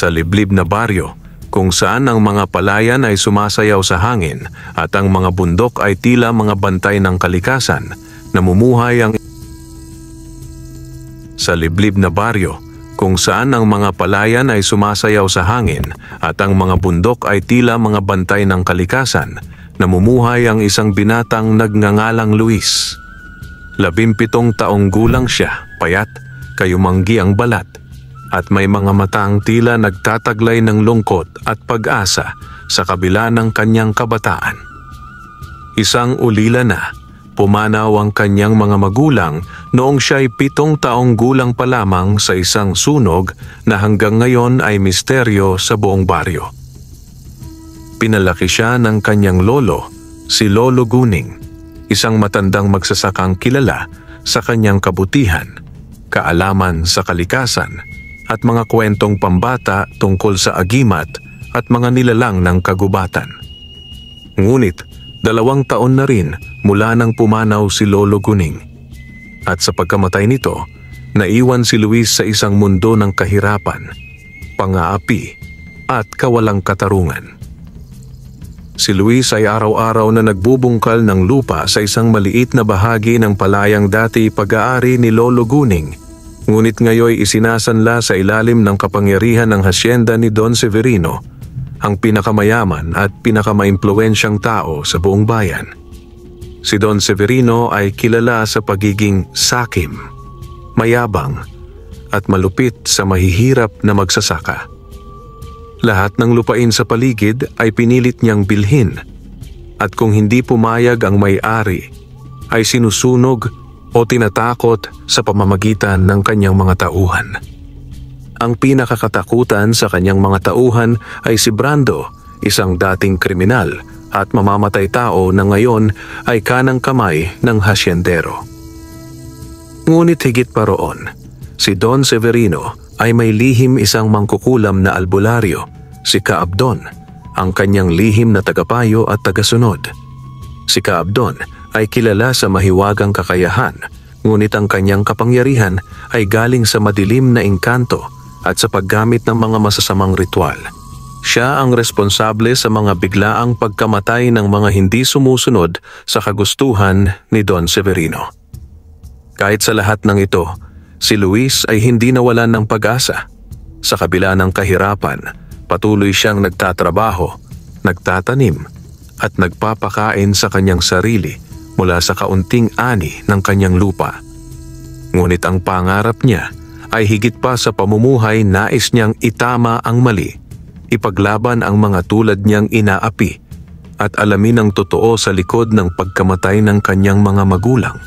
sa liblib na baryo kung saan ang mga palayan ay sumasayaw sa hangin at ang mga bundok ay tila mga bantay ng kalikasan, namumuhay ang sa liblib na baryo kung saan ang mga palayan ay sumasayaw sa hangin at ang mga bundok ay tila mga bantay ng kalikasan, namumuhay ang isang binatang nagngangalang Luis. 17 taong gulang siya, payat, kayumanggi ang balat, at may mga matang tila nagtataglay ng lungkot at pag-asa sa kabila ng kanyang kabataan. Isang ulila na, pumanaw ang kanyang mga magulang noong siya'y 7 taong gulang pa lamang sa isang sunog na hanggang ngayon ay misteryo sa buong baryo. Pinalaki siya ng kanyang lolo, si Lolo Guning, isang matandang magsasakang kilala sa kanyang kabutihan, kaalaman sa kalikasan, at mga kwentong pambata tungkol sa agimat at mga nilalang ng kagubatan. Ngunit 2 taon na rin mula nang pumanaw si Lolo Guning. At sa pagkamatay nito, naiwan si Luis sa isang mundo ng kahirapan, pang-aapi, at kawalang katarungan. Si Luis ay araw-araw na nagbubungkal ng lupa sa isang maliit na bahagi ng palayang dati pag-aari ni Lolo Guning, ngunit ngayoy isinasanla sa ilalim ng kapangyarihan ng hasyenda ni Don Severino, ang pinakamayaman at pinakamaimpluwensyang tao sa buong bayan. Si Don Severino ay kilala sa pagiging sakim, mayabang, at malupit sa mahihirap na magsasaka. Lahat ng lupain sa paligid ay pinilit niyang bilhin, at kung hindi pumayag ang may-ari, ay sinusunog o tinatakot sa pamamagitan ng kanyang mga tauhan. Ang pinakakatakutan sa kanyang mga tauhan ay si Brando, isang dating kriminal at mamamatay tao na ngayon ay kanang kamay ng hasyendero. Ngunit higit pa roon, si Don Severino ay may lihim isang mangkukulam na albularyo, si Kaabdon, ang kanyang lihim na tagapayo at tagasunod. Si Kaabdon ay kilala sa mahiwagang kakayahan, ngunit ang kanyang kapangyarihan ay galing sa madilim na engkanto at sa paggamit ng mga masasamang ritual. Siya ang responsable sa mga biglaang pagkamatay ng mga hindi sumusunod sa kagustuhan ni Don Severino. Kahit sa lahat ng ito, si Luis ay hindi nawalan ng pag-asa. Sa kabila ng kahirapan, patuloy siyang nagtatrabaho, nagtatanim, at nagpapakain sa kanyang sarili mula sa kaunting ani ng kanyang lupa. Ngunit ang pangarap niya ay higit pa sa pamumuhay. Nais niyang itama ang mali, ipaglaban ang mga tulad niyang inaapi, at alamin ang totoo sa likod ng pagkamatay ng kanyang mga magulang.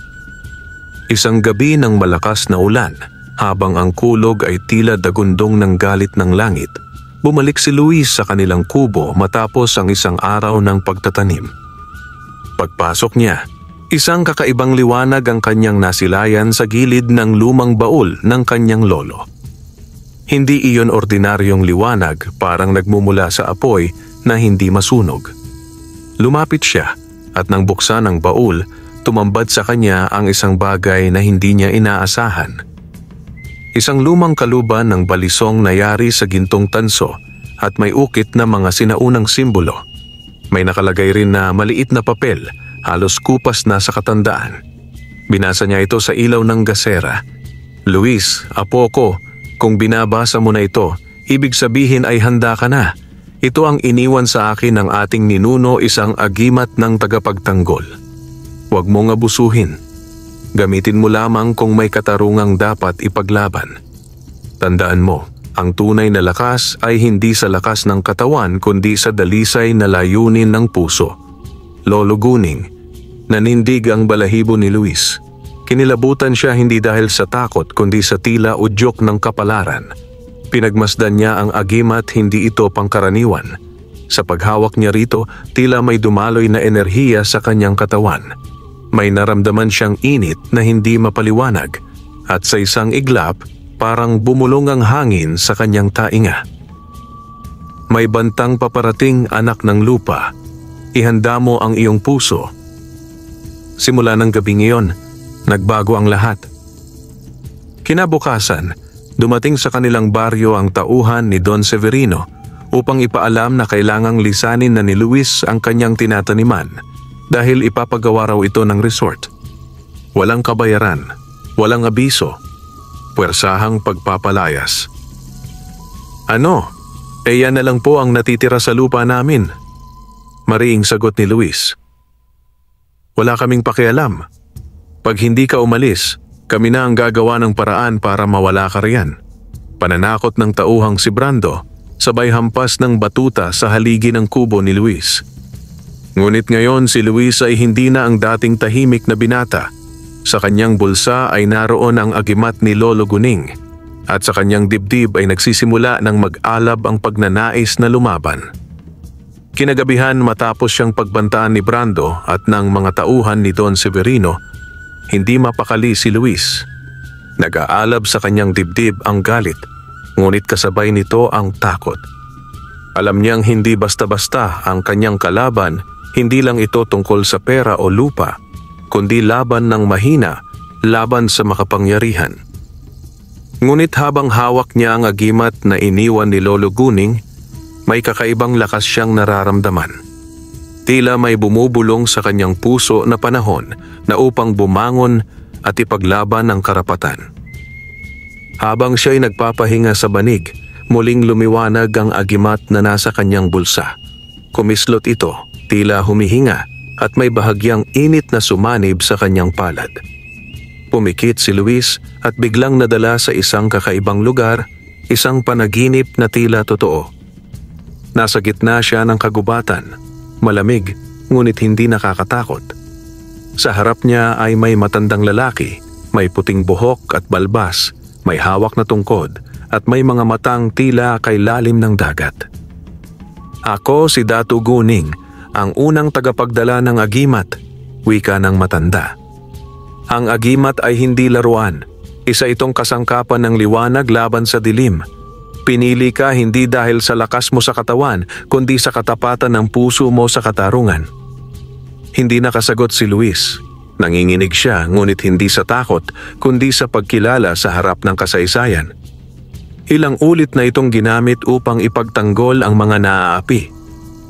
Isang gabi ng malakas na ulan, habang ang kulog ay tila dagundong ng galit ng langit, bumalik si Luis sa kanilang kubo matapos ang isang araw ng pagtatanim. Pagpasok niya, isang kakaibang liwanag ang kanyang nasilayan sa gilid ng lumang baul ng kanyang lolo. Hindi iyon ordinaryong liwanag, parang nagmumula sa apoy na hindi masunog. Lumapit siya at nang buksan ang baul, tumambad sa kanya ang isang bagay na hindi niya inaasahan. Isang lumang kaluban ng balisong na yari sa gintong tanso at may ukit na mga sinaunang simbolo. May nakalagay rin na maliit na papel, halos kupas na sa katandaan. Binasa niya ito sa ilaw ng gasera. "Luis, apo ko, kung binabasa mo na ito, ibig sabihin ay handa ka na. Ito ang iniwan sa akin ng ating ninuno, isang agimat ng tagapagtanggol. Huwag mong abusuhin. Gamitin mo lamang kung may katarungang dapat ipaglaban. Tandaan mo, ang tunay na lakas ay hindi sa lakas ng katawan kundi sa dalisay na layunin ng puso." Lolo Guning. Nanindig ang balahibo ni Luis. Kinilabutan siya hindi dahil sa takot kundi sa tila udyok ng kapalaran. Pinagmasdan niya ang agimat, hindi ito pangkaraniwan. Sa paghawak niya rito, tila may dumaloy na enerhiya sa kanyang katawan. May naramdaman siyang init na hindi mapaliwanag, at sa isang iglap, parang bumulong ang hangin sa kanyang tainga. "May bantang paparating, anak ng lupa. Ihanda mo ang iyong puso." Simula ng gabing iyon, nagbago ang lahat. Kinabukasan, dumating sa kanilang baryo ang tauhan ni Don Severino upang ipaalam na kailangang lisanin na ni Luis ang kanyang tinataniman dahil ipapagawa raw ito ng resort. Walang kabayaran, walang abiso, puwersahang pagpapalayas. Ano? Yan na lang po ang natitira sa lupa namin. Mariing sagot ni Luis. Wala kaming pakialam. Pag hindi ka umalis, kami na ang gagawa ng paraan para mawala ka riyan. Pananakot ng tauhang si Brando, sabay hampas ng batuta sa haligi ng kubo ni Luis. Ngunit ngayon si Luis ay hindi na ang dating tahimik na binata. Sa kanyang bulsa ay naroon ang agimat ni Lolo Guning at sa kanyang dibdib ay nagsisimula ng mag-alab ang pagnanais na lumaban. Kinagabihan matapos siyang pagbantaan ni Brando at ng mga tauhan ni Don Severino, hindi mapakali si Luis. Nag-aalab sa kanyang dibdib ang galit, ngunit kasabay nito ang takot. Alam niyang hindi basta-basta ang kanyang kalaban, hindi lang ito tungkol sa pera o lupa, kundi laban ng mahina, laban sa makapangyarihan. Ngunit habang hawak niya ang agimat na iniwan ni Lolo Guning, may kakaibang lakas siyang nararamdaman. Tila may bumubulong sa kanyang puso na panahon na upang bumangon at ipaglaban ang karapatan. Habang siya'y nagpapahinga sa banig, muling lumiwanag ang agimat na nasa kanyang bulsa. Kumislot ito, tila humihinga, at may bahagyang init na sumanib sa kanyang palad. Pumikit si Luis at biglang nadala sa isang kakaibang lugar, isang panaginip na tila totoo. Nasa gitna siya ng kagubatan, malamig ngunit hindi nakakatakot. Sa harap niya ay may matandang lalaki, may puting buhok at balbas, may hawak na tungkod at may mga matang tila kay lalim ng dagat. Ako si Datu Guning, ang unang tagapagdala ng agimat, wika ng matanda. Ang agimat ay hindi laruan, isa itong kasangkapan ng liwanag laban sa dilim. Pinili ka hindi dahil sa lakas mo sa katawan, kundi sa katapatan ng puso mo sa katarungan. Hindi nakasagot si Luis. Nanginginig siya ngunit hindi sa takot, kundi sa pagkilala sa harap ng kasaysayan. Ilang ulit na itong ginamit upang ipagtanggol ang mga naaapi.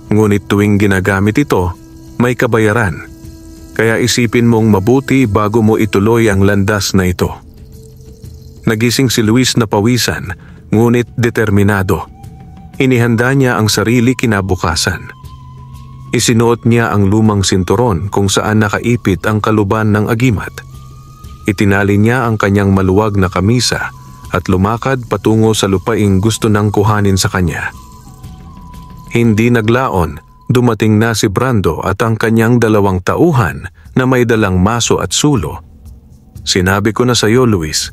Ngunit tuwing ginagamit ito, may kabayaran. Kaya isipin mong mabuti bago mo ituloy ang landas na ito. Nagising si Luis na pawisan, ngunit determinado. Inihanda niya ang sarili kinabukasan. Isinuot niya ang lumang sinturon kung saan nakaipit ang kaluban ng agimat. Itinali niya ang kanyang maluwag na kamisa at lumakad patungo sa lupaing gusto nang kuhanin sa kanya. Hindi naglaon, dumating na si Brando at ang kanyang dalawang tauhan na may dalang maso at sulo. Sinabi ko na sa iyo, Luis,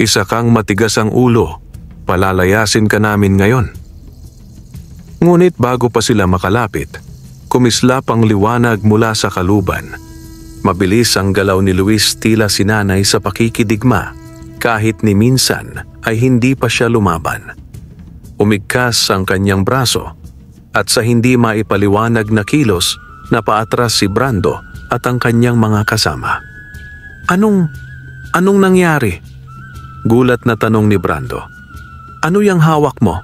isa kang matigas ang ulo, palalayasin ka namin ngayon. Ngunit bago pa sila makalapit, kumislap ang liwanag mula sa kaluban. Mabilis ang galaw ni Luis, tila sinanay sa pakikidigma, kahit ni minsan ay hindi pa siya lumaban. Umigkas ang kanyang braso at sa hindi maipaliwanag na kilos, napaatras si Brando at ang kanyang mga kasama. Anong nangyari? Gulat na tanong ni Brando. Ano yang hawak mo?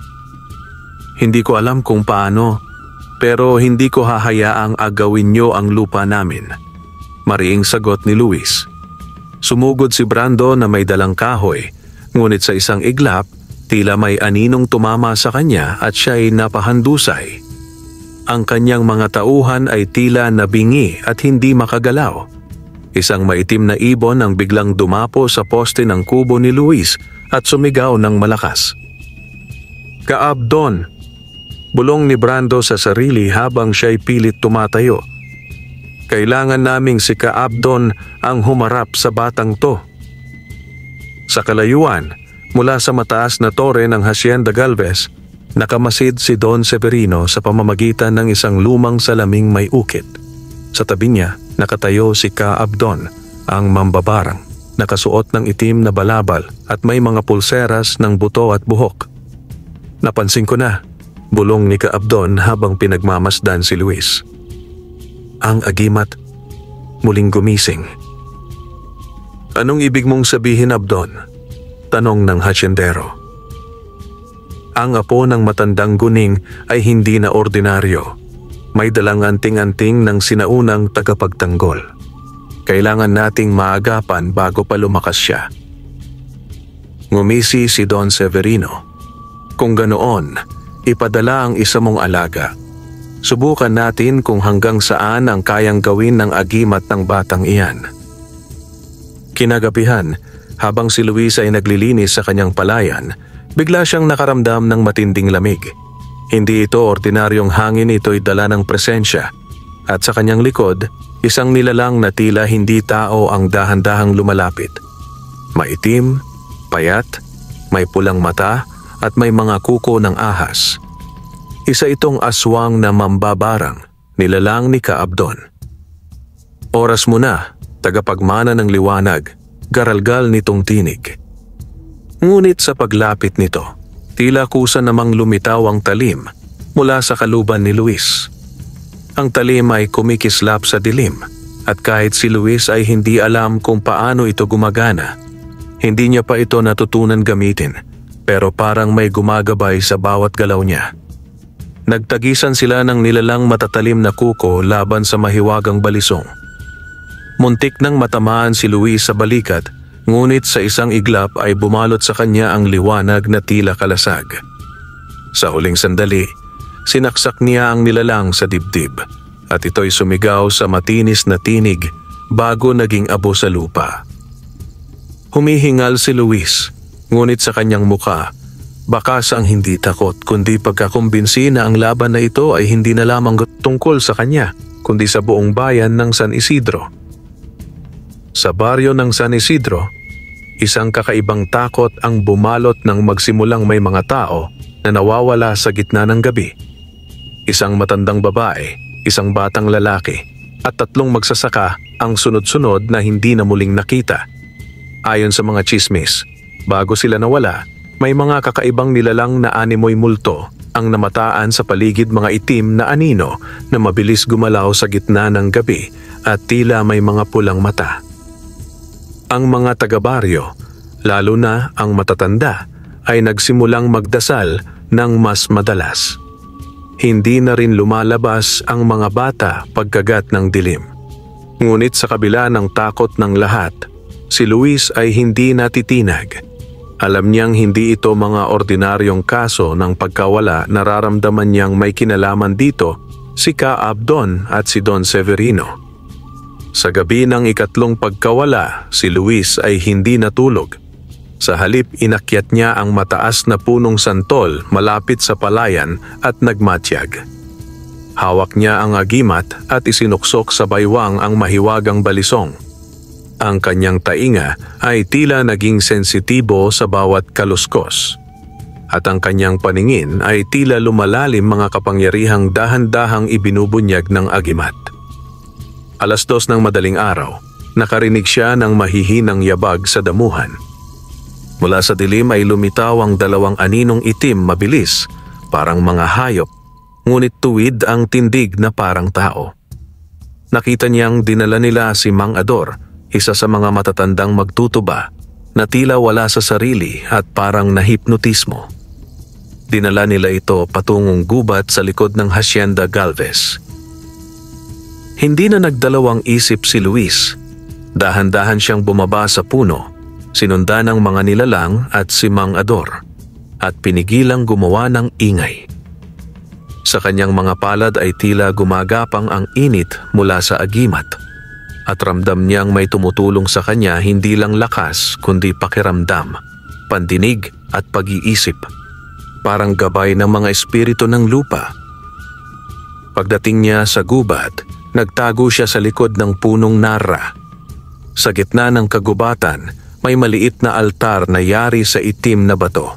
Hindi ko alam kung paano, pero hindi ko hahayaang agawin niyo ang lupa namin. Mariing sagot ni Luis. Sumugod si Brando na may dalang kahoy, ngunit sa isang iglap, tila may aninong tumama sa kanya at siya'y napahandusay. Ang kanyang mga tauhan ay tila nabingi at hindi makagalaw. Isang maitim na ibon ang biglang dumapo sa poste ng kubo ni Luis at sumigaw ng malakas. "Kaabdon!" Bulong ni Brando sa sarili habang siya'y pilit tumatayo. "Kailangan naming si Kaabdon ang humarap sa batang to." Sa kalayuan, mula sa mataas na tore ng Hacienda Galvez, nakamasid si Don Severino sa pamamagitan ng isang lumang salaming may ukit. Sa tabi niya, nakatayo si Kaabdon, ang mambabarang, nakasuot ng itim na balabal at may mga pulseras ng buto at buhok. "Napansin ko na," bulong ni Kaabdon habang pinagmamasdan si Luis. Ang agimat muling gumising. "Anong ibig mong sabihin, Abdon?" tanong ng hasyendero. Ang apo ng matandang guning ay hindi na ordinaryo. May dalang anting-anting ng sinaunang tagapagtanggol. Kailangan nating maagapan bago pa lumakas siya. Ngumisi si Don Severino. Kung ganoon, ipadala ang isa mong alaga. Subukan natin kung hanggang saan ang kayang gawin ng agimat ng batang iyan. Kinagabihan, habang si Luis ay naglilinis sa kanyang palayan, bigla siyang nakaramdam ng matinding lamig. Hindi ito ordinaryong hangin, ito'y dala ng presensya. At sa kanyang likod, isang nilalang na tila hindi tao ang dahan-dahang lumalapit. Maitim, payat, may pulang mata at may mga kuko ng ahas. Isa itong aswang na mambabarang, nilalang ni Kaabdon. Oras mo na, tagapagmana ng liwanag, garalgal nitong tinig. Ngunit sa paglapit nito, tila kusa namang lumitaw ang talim mula sa kaluban ni Luis. Ang talim ay kumikislap sa dilim at kahit si Luis ay hindi alam kung paano ito gumagana. Hindi niya pa ito natutunan gamitin pero parang may gumagabay sa bawat galaw niya. Nagtagisan sila ng nilalang matatalim na kuko laban sa mahiwagang balisong. Muntik nang matamaan si Luis sa balikat, ngunit sa isang iglap ay bumalot sa kanya ang liwanag na tila kalasag. Sa huling sandali, sinaksak niya ang nilalang sa dibdib at ito'y sumigaw sa matinis na tinig bago naging abo sa lupa. Humihingal si Luis, ngunit sa kanyang muka, bakas ang hindi takot kundi pagkakumbinsi na ang laban na ito ay hindi na lamang tungkol sa kanya kundi sa buong bayan ng San Isidro. Sa baryo ng San Isidro, isang kakaibang takot ang bumalot nang magsimulang may mga tao na nawawala sa gitna ng gabi. Isang matandang babae, isang batang lalaki, at 3 magsasaka ang sunod-sunod na hindi na muling nakita. Ayon sa mga tsismis, bago sila nawala, may mga kakaibang nilalang na animoy multo ang namataan sa paligid, mga itim na anino na mabilis gumalaw sa gitna ng gabi at tila may mga pulang mata. Ang mga taga-baryo, lalo na ang matatanda, ay nagsimulang magdasal ng mas madalas. Hindi na rin lumalabas ang mga bata pagkagat ng dilim. Ngunit sa kabila ng takot ng lahat, si Luis ay hindi natitinag. Alam niyang hindi ito mga ordinaryong kaso ng pagkawala, nararamdaman niyang may kinalaman dito si Kaabdon at si Don Severino. Sa gabi ng 3 pagkawala, si Luis ay hindi natulog. Sa halip, inakyat niya ang mataas na punong santol malapit sa palayan at nagmatyag. Hawak niya ang agimat at isinuksok sa baywang ang mahiwagang balisong. Ang kanyang tainga ay tila naging sensitibo sa bawat kaluskos. At ang kanyang paningin ay tila lumalalim, mga kapangyarihang dahan-dahang ibinubunyag ng agimat. 2:00 ng madaling araw, nakarinig siya ng mahihinang yabag sa damuhan. Mula sa dilim ay lumitaw ang 2 aninong itim, mabilis, parang mga hayop, ngunit tuwid ang tindig na parang tao. Nakita niyang dinala nila si Mang Ador, isa sa mga matatandang magtutuba, na tila wala sa sarili at parang nahipnotismo. Dinala nila ito patungong gubat sa likod ng Hacienda Galvez. Hindi na nagdalawang isip si Luis. Dahan-dahan siyang bumaba sa puno, sinundan ng mga nilalang at si Mang Ador, at pinigilang gumawa ng ingay. Sa kanyang mga palad ay tila gumagapang ang init mula sa agimat, at ramdam niyang may tumutulong sa kanya, hindi lang lakas kundi pakiramdam, pandinig at pag-iisip, parang gabay ng mga espiritu ng lupa. Pagdating niya sa gubat, nagtago siya sa likod ng punong narra. Sa gitna ng kagubatan, may maliit na altar na yari sa itim na bato.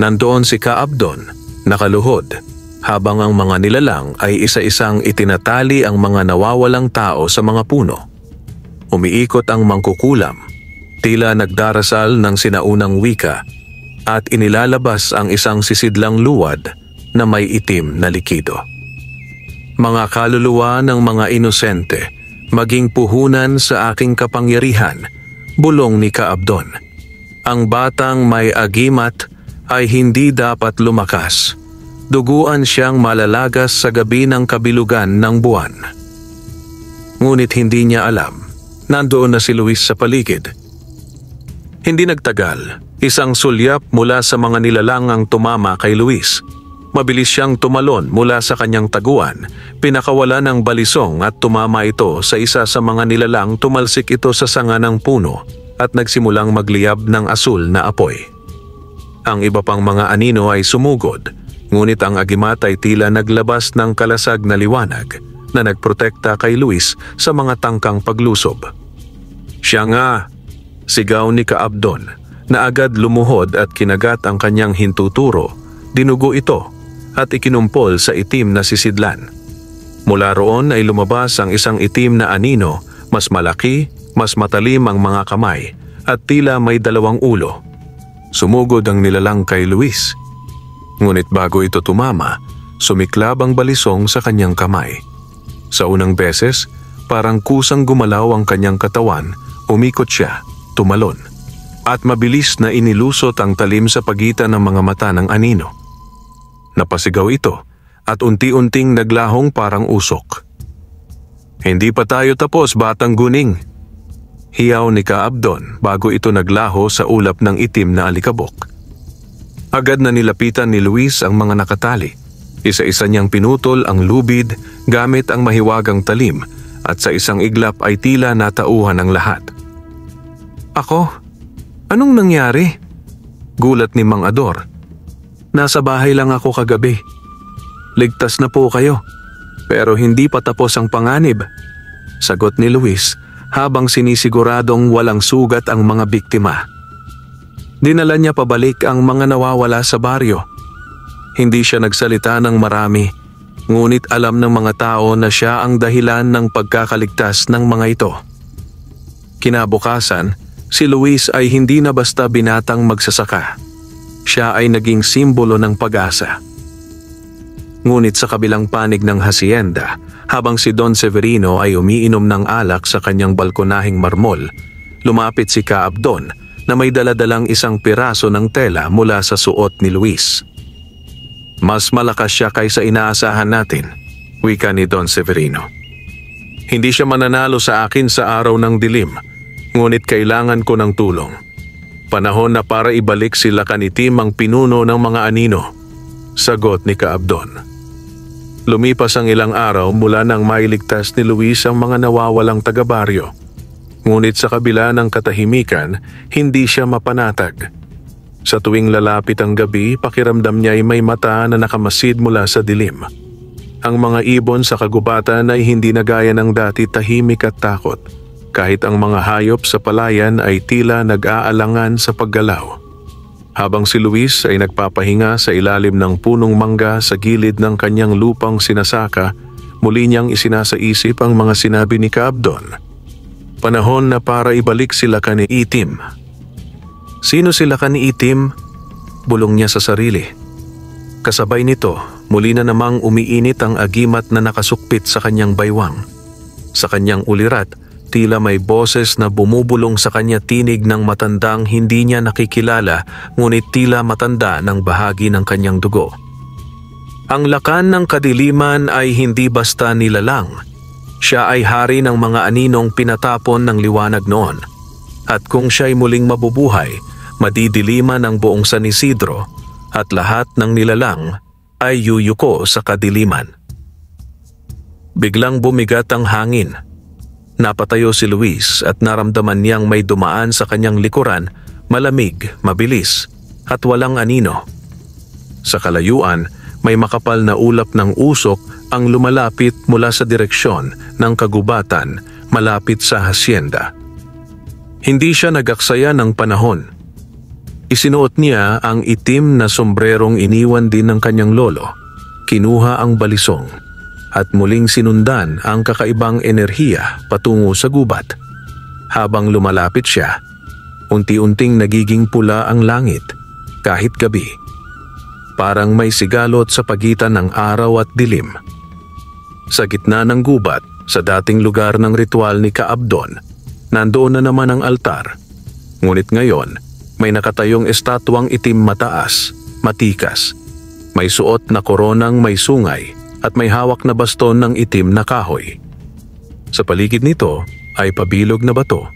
Nandoon si Kaabdon, nakaluhod, habang ang mga nilalang ay isa-isang itinatali ang mga nawawalang tao sa mga puno. Umiikot ang mangkukulam, tila nagdarasal ng sinaunang wika, at inilalabas ang isang sisidlang luwad na may itim na likido. Mga kaluluwa ng mga inosente, maging puhunan sa aking kapangyarihan, bulong ni Kaabdon. Ang batang may agimat ay hindi dapat lumakas. Duguan siyang malalagas sa gabi ng kabilugan ng buwan. Ngunit hindi niya alam, nandoon na si Luis sa paligid. Hindi nagtagal, isang sulyap mula sa mga nilalang ang tumama kay Luis. Mabilis siyang tumalon mula sa kanyang taguan, pinakawala ng balisong at tumama ito sa isa sa mga nilalang. Tumalsik ito sa sanga ng puno at nagsimulang magliyab ng asul na apoy. Ang iba pang mga anino ay sumugod, ngunit ang agimat ay tila naglabas ng kalasag na liwanag na nagprotekta kay Luis sa mga tangkang paglusob. "Siya nga!" sigaw ni Kaabdon, na agad lumuhod at kinagat ang kanyang hintuturo. Dinugo ito at ikinumpol sa itim na sisidlan. Mula roon ay lumabas ang isang itim na anino, mas malaki, mas matalim ang mga kamay at tila may 2 ulo. Sumugod ang nilalang kay Luis. Ngunit bago ito tumama, sumiklab ang balisong sa kanyang kamay. Sa unang beses, parang kusang gumalaw ang kanyang katawan, umikot siya, tumalon, at mabilis na inilusot ang talim sa pagitan ng mga mata ng anino. Napasigaw ito at unti-unting naglahong parang usok. "Hindi pa tayo tapos, batang guning," hiyaw ni Kaabdon bago ito naglaho sa ulap ng itim na alikabok. Agad na nilapitan ni Luis ang mga nakatali. Isa-isa niyang pinutol ang lubid gamit ang mahiwagang talim at sa isang iglap ay tila natauhan ang lahat. "Ako? Anong nangyari?" gulat ni Mang Ador. "Nasa bahay lang ako kagabi. Ligtas na po kayo, pero hindi pa tapos ang panganib," sagot ni Luis habang sinisiguradong walang sugat ang mga biktima. Dinala niya pabalik ang mga nawawala sa baryo. Hindi siya nagsalita ng marami, ngunit alam ng mga tao na siya ang dahilan ng pagkakaligtas ng mga ito. Kinabukasan, si Luis ay hindi na basta binatang magsasaka. Siya ay naging simbolo ng pag-asa. Ngunit sa kabilang panig ng hacienda, habang si Don Severino ay umiinom ng alak sa kanyang balkonahing marmol, lumapit si Kaabdon na may daladalang isang piraso ng tela mula sa suot ni Luis. "Mas malakas siya kaysa inaasahan natin," wika ni Don Severino. "Hindi siya mananalo sa akin sa araw ng dilim, ngunit kailangan ko ng tulong. Panahon na para ibalik sila kanitim ang pinuno ng mga anino," sagot ni Kaabdon. Lumipas ang ilang araw mula nang mailigtas ni Luis ang mga nawawalang taga-baryo. Ngunit sa kabila ng katahimikan, hindi siya mapanatag. Sa tuwing lalapit ang gabi, pakiramdam niya ay may mata na nakamasid mula sa dilim. Ang mga ibon sa kagubatan ay hindi na gaya ng dati tahimik at takot, kahit ang mga hayop sa palayan ay tila nag-aalangan sa paggalaw. Habang si Luis ay nagpapahinga sa ilalim ng punong mangga sa gilid ng kanyang lupang sinasaka, muli niyang isinasaisip ang mga sinabi ni Kaabdon. Panahon na para ibalik sila kani Itim. Sino sila kani Itim? Bulong niya sa sarili. Kasabay nito, muli na namang umiinit ang agimat na nakasukpit sa kanyang baywang. Sa kanyang ulirat, tila may boses na bumubulong sa kanya, tinig ng matandang hindi niya nakikilala, ngunit tila matanda ng bahagi ng kanyang dugo. Ang lakan ng kadiliman ay hindi basta nilalang. Siya ay hari ng mga aninong pinatapon ng liwanag noon. At kung siya'y muling mabubuhay, madidiliman ang buong San Isidro at lahat ng nilalang ay yuyuko sa kadiliman. Biglang bumigat ang hangin. Napatayo si Luis at naramdaman niyang may dumaan sa kanyang likuran, malamig, mabilis at walang anino. Sa kalayuan, may makapal na ulap ng usok ang lumalapit mula sa direksyon ng kagubatan malapit sa hacienda. Hindi siya nagaksaya ng panahon. Isinuot niya ang itim na sombrerong iniwan din ng kanyang lolo. Kinuha ang balisong at muling sinundan ang kakaibang enerhiya patungo sa gubat. Habang lumalapit siya, unti-unting nagiging pula ang langit kahit gabi. Parang may sigalot sa pagitan ng araw at dilim. Sa gitna ng gubat, sa dating lugar ng ritual ni Kaabdon, nandoon na naman ang altar. Ngunit ngayon, may nakatayong estatwang itim mataas, matikas. May suot na koronang may sungay at may hawak na baston ng itim na kahoy. Sa paligid nito ay pabilog na bato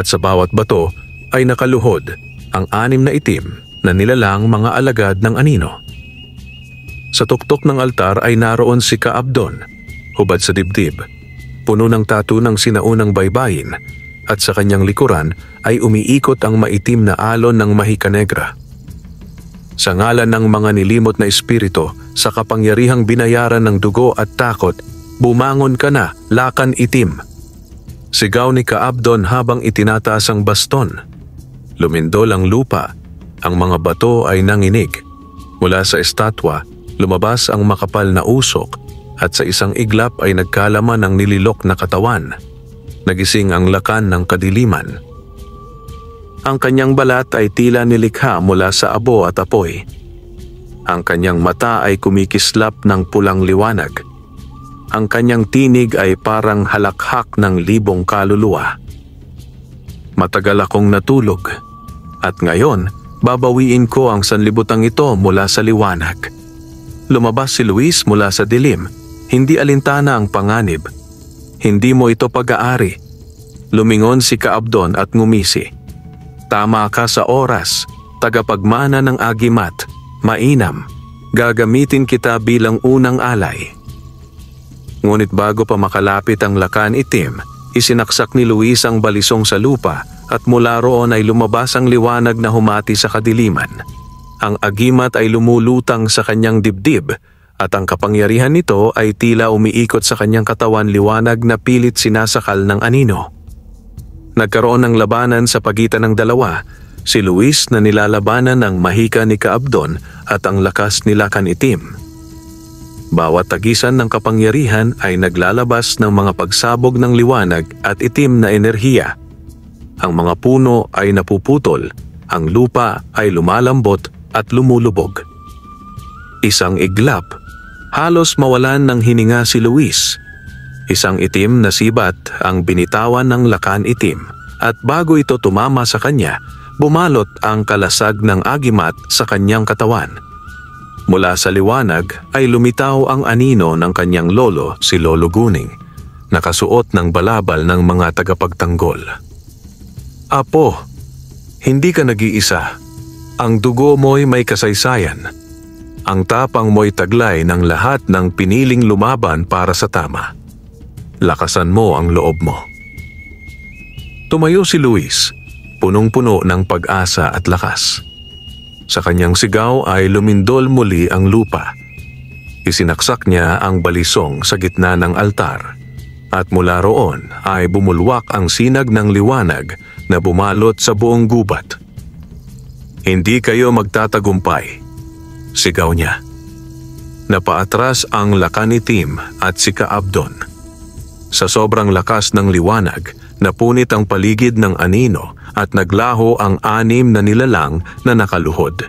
at sa bawat bato ay nakaluhod ang 6 na itim na nilalang mga alagad ng anino. Sa tuktok ng altar ay naroon si Kaabdon, hubad sa dibdib, puno ng tattoo ng sinaunang baybayin at sa kanyang likuran ay umiikot ang maitim na alon ng mahika negra. Sa ngalan ng mga nilimot na espiritu, sa kapangyarihang binayaran ng dugo at takot, bumangon ka na, lakan itim. Sigaw ni Kaabdon habang itinataas ang baston. Lumindol ang lupa, ang mga bato ay nanginig. Mula sa estatwa, lumabas ang makapal na usok at sa isang iglap ay nagkalaman ng nililok na katawan. Nagising ang lakan ng kadiliman. Ang kanyang balat ay tila nilikha mula sa abo at apoy. Ang kanyang mata ay kumikislap ng pulang liwanag. Ang kanyang tinig ay parang halakhak ng libong kaluluwa. Matagal akong natulog at ngayon babawiin ko ang sanlibutang ito mula sa liwanag. Lumabas si Luis mula sa dilim, hindi alintana ang panganib. Hindi mo ito pag-aari. Lumingon si Kaabdon at ngumisi. Tama ka sa oras, tagapagmana ng agimat, mainam. Gagamitin kita bilang unang alay. Ngunit bago pa makalapit ang lakan itim, isinaksak ni Luis ang balisong sa lupa at mula roon ay lumabas ang liwanag na humati sa kadiliman. Ang agimat ay lumulutang sa kanyang dibdib at ang kapangyarihan nito ay tila umiikot sa kanyang katawan liwanag na pilit sinasakal ng anino. Nagkaroon ng labanan sa pagitan ng dalawa, si Luis na nilalabanan ng mahika ni Kaabdon at ang lakas ni Lakan Itim. Bawat tagisan ng kapangyarihan ay naglalabas ng mga pagsabog ng liwanag at itim na enerhiya. Ang mga puno ay napuputol, ang lupa ay lumalambot at lumulubog. Isang iglap, halos mawalan ng hininga si Luis. Isang itim na sibat ang binitawan ng lakan itim at bago ito tumama sa kanya, bumalot ang kalasag ng agimat sa kanyang katawan. Mula sa liwanag ay lumitaw ang anino ng kanyang lolo, si Lolo Guning, nakasuot ng balabal ng mga tagapagtanggol. Apo, hindi ka nag-iisa. Ang dugo mo'y may kasaysayan. Ang tapang mo'y taglay ng lahat ng piniling lumaban para sa tama. Lakasan mo ang loob mo. Tumayo si Luis, punong-puno ng pag-asa at lakas. Sa kanyang sigaw ay lumindol muli ang lupa. Isinaksak niya ang balisong sa gitna ng altar at mula roon ay bumulwak ang sinag ng liwanag na bumalot sa buong gubat. Hindi kayo magtatagumpay, sigaw niya. Napaatras ang lakan itim at si Kaabdon. Sa sobrang lakas ng liwanag, napunit ang paligid ng anino at naglaho ang 6 na nilalang na nakaluhod.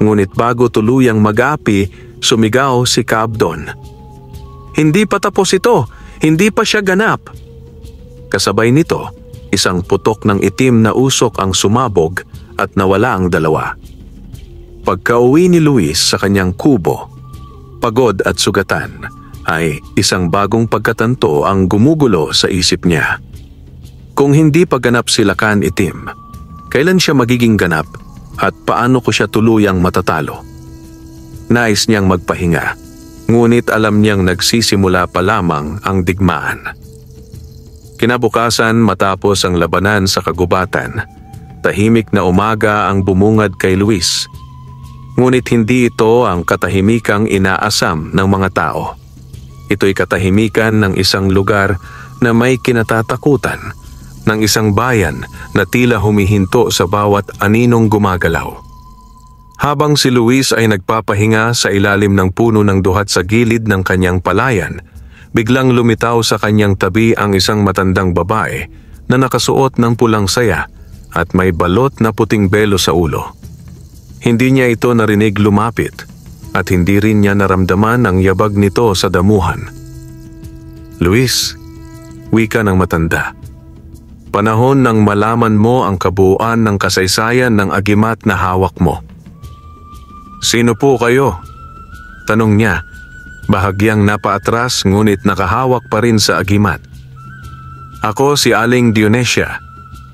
Ngunit bago tuluyang mag-api, sumigaw si Kaabdon. Hindi pa tapos ito, hindi pa siya ganap. Kasabay nito, isang putok ng itim na usok ang sumabog at nawala ang dalawa. Pagka-uwi ni Luis sa kanyang kubo, pagod at sugatan, ay isang bagong pagkatanto ang gumugulo sa isip niya. Kung hindi pa ganap si Lakan Itim, kailan siya magiging ganap at paano ko siya tuluyang matatalo? Nais niyang magpahinga, ngunit alam niyang nagsisimula pa lamang ang digmaan. Kinabukasan matapos ang labanan sa kagubatan, tahimik na umaga ang bumungad kay Luis. Ngunit hindi ito ang katahimikang inaasam ng mga tao. Ito'y katahimikan ng isang lugar na may kinatatakutan, ng isang bayan na tila humihinto sa bawat aninong gumagalaw. Habang si Luis ay nagpapahinga sa ilalim ng puno ng duhat sa gilid ng kanyang palayan, biglang lumitaw sa kanyang tabi ang isang matandang babae na nakasuot ng pulang saya at may balot na puting belo sa ulo. Hindi niya ito narinig lumapit at hindi rin niya naramdaman ang yabag nito sa damuhan. Luis, wika ng matanda. Panahon nang malaman mo ang kabuuan ng kasaysayan ng agimat na hawak mo. Sino po kayo? Tanong niya, bahagyang napaatras ngunit nakahawak pa rin sa agimat. Ako si Aling Dionesia,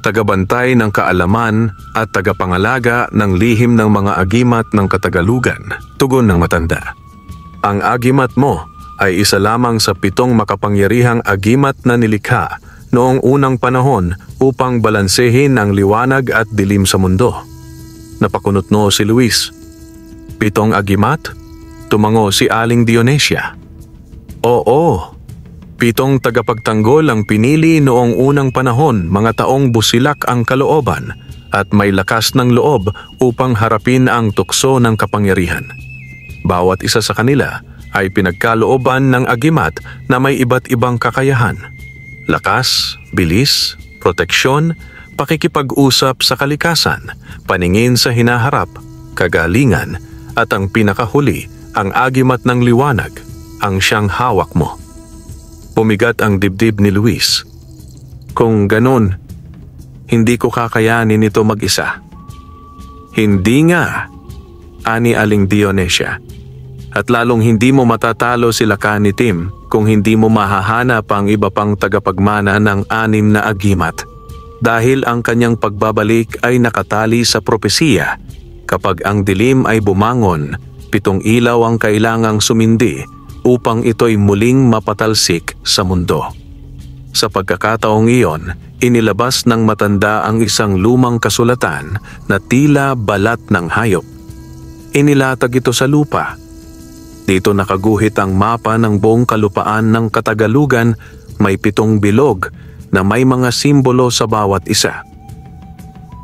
tagabantay ng kaalaman at tagapangalaga ng lihim ng mga agimat ng Katagalugan, tugon ng matanda. Ang agimat mo ay isa lamang sa 7 makapangyarihang agimat na nilikha noong unang panahon upang balansehin ang liwanag at dilim sa mundo. Napakunot no si Luis. 7 agimat? Tumango si Aling Dionesia. Oo, 7 tagapagtanggol ang pinili noong unang panahon, mga taong busilak ang kalooban at may lakas ng loob upang harapin ang tukso ng kapangyarihan. Bawat isa sa kanila ay pinagkalooban ng agimat na may iba't ibang kakayahan. Lakas, bilis, proteksyon, pakikipag-usap sa kalikasan, paningin sa hinaharap, kagalingan, at ang pinakahuli, ang agimat ng liwanag, ang siyang hawak mo. Pumigat ang dibdib ni Luis. Kung ganun, hindi ko kakayanin ito mag-isa. Hindi nga, ani Aling Dionesia. At lalong hindi mo matatalo sila ni Tim kung hindi mo mahahanap ang iba pang tagapagmana ng 6 na agimat. Dahil ang kanyang pagbabalik ay nakatali sa propesiya. Kapag ang dilim ay bumangon, 7 ilaw ang kailangang sumindi upang ito'y muling mapatalsik sa mundo. Sa pagkakataong iyon, inilabas ng matanda ang isang lumang kasulatan na tila balat ng hayop. Inilatag ito sa lupa. Dito nakaguhit ang mapa ng buong kalupaan ng Katagalugan, may 7 bilog na may mga simbolo sa bawat isa.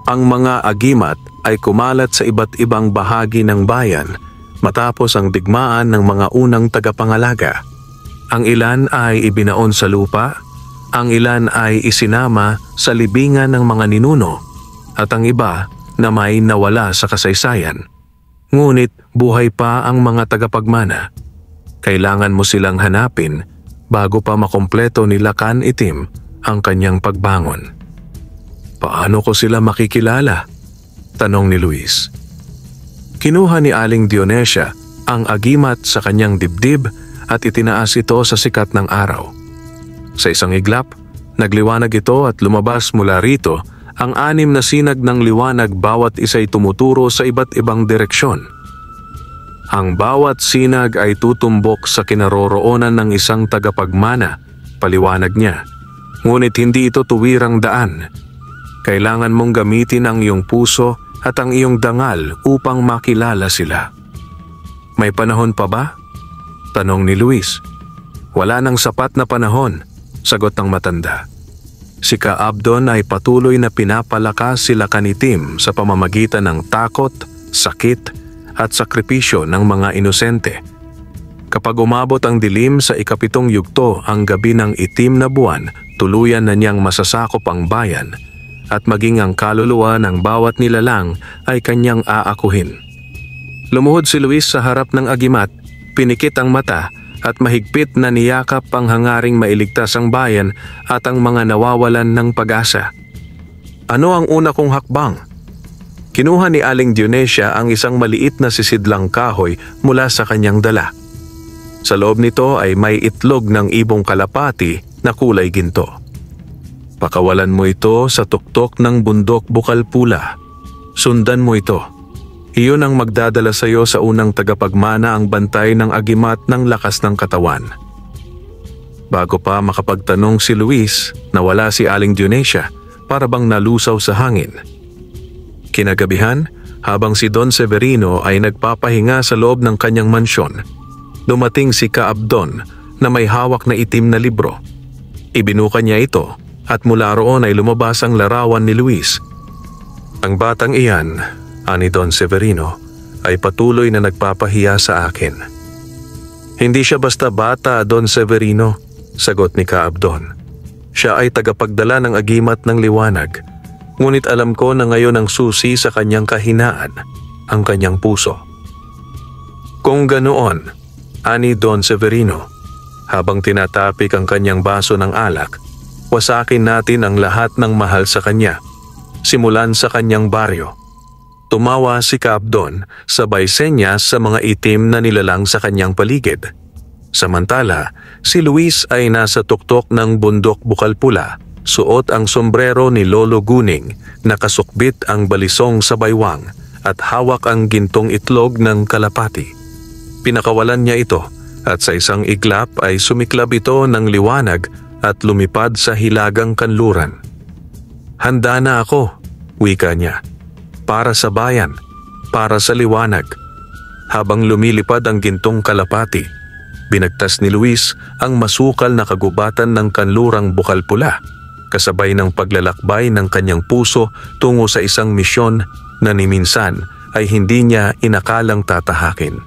Ang mga agimat ay kumalat sa iba't ibang bahagi ng bayan matapos ang digmaan ng mga unang tagapangalaga. Ang ilan ay ibinaon sa lupa, ang ilan ay isinama sa libingan ng mga ninuno, at ang iba na may nawala sa kasaysayan. Ngunit buhay pa ang mga tagapagmana. Kailangan mo silang hanapin bago pa makumpleto ni Lakan Itim ang kanyang pagbangon. Paano ko sila makikilala? Tanong ni Luis. Kinuha ni Aling Dionesia ang agimat sa kanyang dibdib at itinaas ito sa sikat ng araw. Sa isang iglap, nagliwanag ito at lumabas mula rito ang 6 na sinag ng liwanag, bawat isa'y tumuturo sa iba't ibang direksyon. Ang bawat sinag ay tutumbok sa kinaroroonan ng isang tagapagmana, paliwanag niya. Ngunit hindi ito tuwirang daan. Kailangan mong gamitin ang iyong puso at ang iyong dangal upang makilala sila. May panahon pa ba? Tanong ni Luis. Wala nang sapat na panahon, sagot ng matanda. Si Kaabdon ay patuloy na pinapalakas sila kanitim sa pamamagitan ng takot, sakit at sakripisyo ng mga inosente. Kapag umabot ang dilim sa ika-7 yugto, ang gabi ng itim na buwan, tuluyan na niyang masasakop ang bayan at maging ang kaluluwa ng bawat nilalang ay kanyang aakuhin. Lumuhod si Luis sa harap ng agimat, pinikit ang mata at mahigpit na niyakap ang hangaring mailigtas ang bayan at ang mga nawawalan ng pag-asa. Ano ang una kong hakbang? Kinuha ni Aling Dionesia ang isang maliit na sisidlang kahoy mula sa kanyang dala. Sa loob nito ay may itlog ng ibong kalapati na kulay ginto. Pakawalan mo ito sa tuktok ng bundok Bukalpula. Sundan mo ito. Iyon ang magdadala sa iyo sa unang tagapagmana, ang bantay ng agimat ng lakas ng katawan. Bago pa makapagtanong si Luis, nawala si Aling Dionesia para bang nalusaw sa hangin. Kinagabihan, habang si Don Severino ay nagpapahinga sa loob ng kanyang mansyon, dumating si Kaabdon na may hawak na itim na libro. Ibinuka niya ito at mula roon ay lumabas ang larawan ni Luis. Ang batang iyan, ani Don Severino, ay patuloy na nagpapahiya sa akin. Hindi siya basta bata, Don Severino, sagot ni Kaabdon. Siya ay tagapagdala ng agimat ng liwanag, ngunit alam ko na ngayon ang susi sa kanyang kahinaan, ang kanyang puso. Kung ganoon, ani Don Severino, habang tinatapik ang kanyang baso ng alak, wasakin natin ang lahat ng mahal sa kanya, simulan sa kanyang baryo. Tumawa si Caabdon, sabay senyas sa mga itim na nilalang sa kanyang paligid. Samantala, si Luis ay nasa tuktok ng bundok Bukalpula, suot ang sombrero ni Lolo Guning, nakasukbit ang balisong sa baywang at hawak ang gintong itlog ng kalapati. Pinakawalan niya ito at sa isang iglap ay sumiklab ito ng liwanag at lumipad sa hilagang kanluran. "Handa na ako," wika niya. "Para sa bayan, para sa liwanag." Habang lumilipad ang gintong kalapati, binagtas ni Luis ang masukal na kagubatan ng kanlurang Bukalpula, kasabay ng paglalakbay ng kanyang puso tungo sa isang misyon na ni minsan ay hindi niya inakalang tatahakin.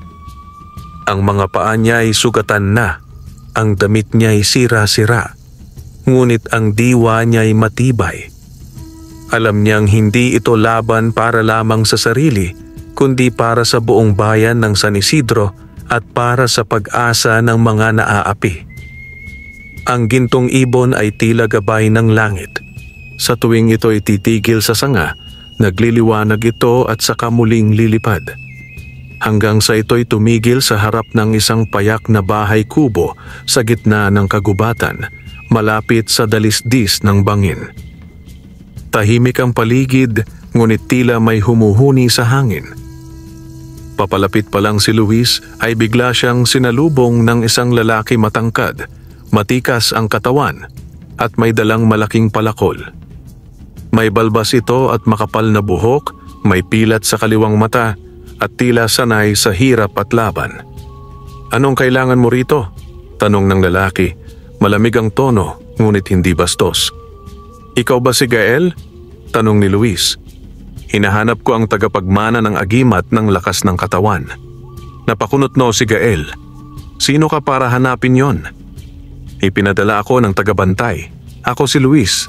Ang mga paa niya ay sugatan na, ang damit niya ay sira-sira, ngunit ang diwa niya ay matibay. Alam niyang hindi ito laban para lamang sa sarili, kundi para sa buong bayan ng San Isidro at para sa pag-asa ng mga naaapi. Ang gintong ibon ay tila gabay ng langit. Sa tuwing ito ay titigil sa sanga, nagliliwanag ito at saka muling lilipad. Hanggang sa ito'y tumigil sa harap ng isang payak na bahay kubo sa gitna ng kagubatan, malapit sa dalisdis ng bangin. Tahimik ang paligid, ngunit tila may humuhuni sa hangin. Papalapit pa lang si Luis ay bigla siyang sinalubong ng isang lalaki matangkad, matikas ang katawan at may dalang malaking palakol. May balbas ito at makapal na buhok, may pilat sa kaliwang mata at tila sanay sa hirap at laban. "Anong kailangan mo rito?" tanong ng lalaki. Malamig ang tono, ngunit hindi bastos. "Ikaw ba si Gael?" tanong ni Luis. "Hinahanap ko ang tagapagmana ng agimat ng lakas ng katawan." Napakunot no si Gael. "Sino ka para hanapin yon?" "Ipinadala ako ng tagabantay. Ako si Luis,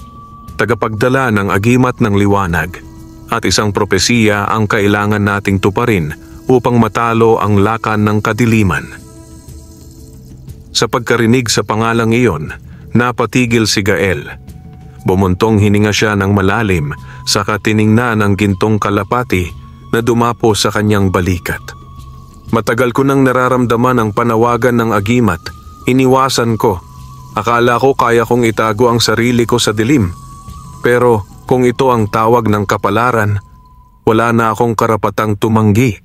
tagapagdala ng agimat ng liwanag. At isang propesiya ang kailangan nating tuparin upang matalo ang lakan ng kadiliman." Sa pagkarinig sa pangalang iyon, napatigil si Gael. Bumuntong hininga siya ng malalim, saka tiningnan ang gintong kalapati na dumapo sa kanyang balikat. "Matagal ko nang nararamdaman ang panawagan ng agimat. Iniwasan ko. Akala ko kaya kong itago ang sarili ko sa dilim. Pero kung ito ang tawag ng kapalaran, wala na akong karapatang tumanggi."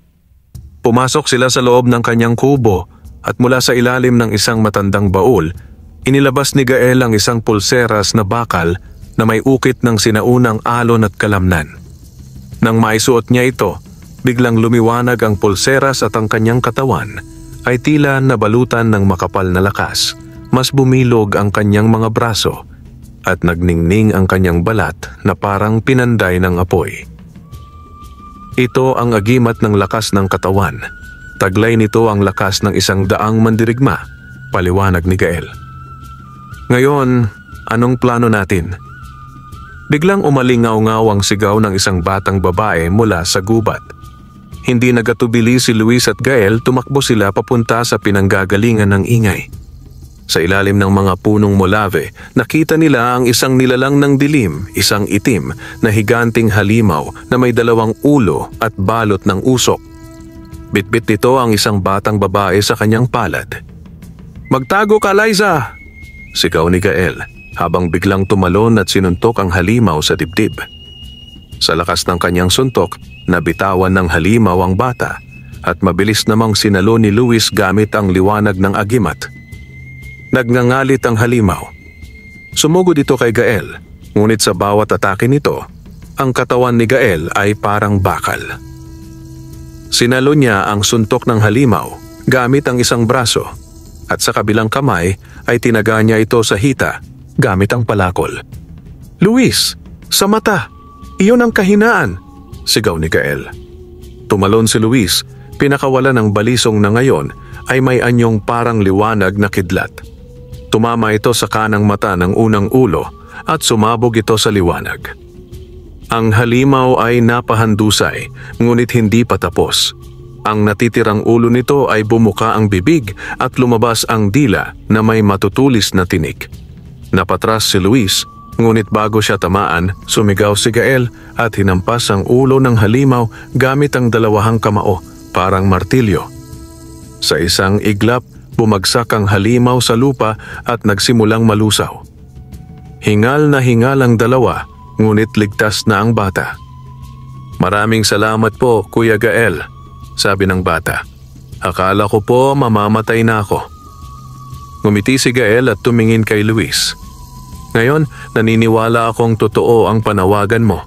Pumasok sila sa loob ng kanyang kubo at mula sa ilalim ng isang matandang baul, inilabas ni Gael ang isang pulseras na bakal na may ukit ng sinaunang alon at kalamnan. Nang maisuot niya ito, biglang lumiwanag ang pulseras at ang kanyang katawan ay tila nabalutan ng makapal na lakas. Mas bumilog ang kanyang mga braso at nagningning ang kanyang balat na parang pinanday ng apoy. Ito ang agimat ng lakas ng katawan. Taglay nito ang lakas ng 100 mandirigma, paliwanag ni Gael. "Ngayon, anong plano natin?" Biglang umalingaw-ngaw ang sigaw ng isang batang babae mula sa gubat. Hindi nagatubili si Luis at Gael, tumakbo sila papunta sa pinanggagalingan ng ingay. Sa ilalim ng mga punong molave, nakita nila ang isang nilalang ng dilim, isang itim na higanting halimaw na may 2 ulo at balot ng usok. Bitbit nito ang isang batang babae sa kanyang palad. "Magtago ka, Liza!" sigaw ni Gael, habang biglang tumalon at sinuntok ang halimaw sa dibdib. Sa lakas ng kanyang suntok, nabitawan ng halimaw ang bata at mabilis namang sinalo ni Luis gamit ang liwanag ng agimat. Nagngangalit ang halimaw. Sumugod ito kay Gael, ngunit sa bawat atake nito, ang katawan ni Gael ay parang bakal. Sinalo niya ang suntok ng halimaw gamit ang isang braso at sa kabilang kamay ay tinaga niya ito sa hita gamit ang palakol. "Luis, sa mata! Iyon ang kahinaan!" sigaw ni Gael. Tumalon si Luis, pinakawalan ng balisong na ngayon ay may anyong parang liwanag na kidlat. Tumama ito sa kanang mata ng unang ulo at sumabog ito sa liwanag. Ang halimaw ay napahandusay, ngunit hindi pa tapos. Ang natitirang ulo nito ay bumuka ang bibig at lumabas ang dila na may matutulis na tinik. Napatras si Luis, ngunit bago siya tamaan, sumigaw si Gael at hinampas ang ulo ng halimaw gamit ang dalawahang kamao, parang martilyo. Sa isang iglap, bumagsak ang halimaw sa lupa at nagsimulang malusaw. Hingal na hingal ang dalawa, ngunit ligtas na ang bata. "Maraming salamat po, Kuya Gael," sabi ng bata. "Akala ko po mamamatay na ako." Ngumiti si Gael at tumingin kay Luis. "Ngayon, naniniwala akong totoo ang panawagan mo."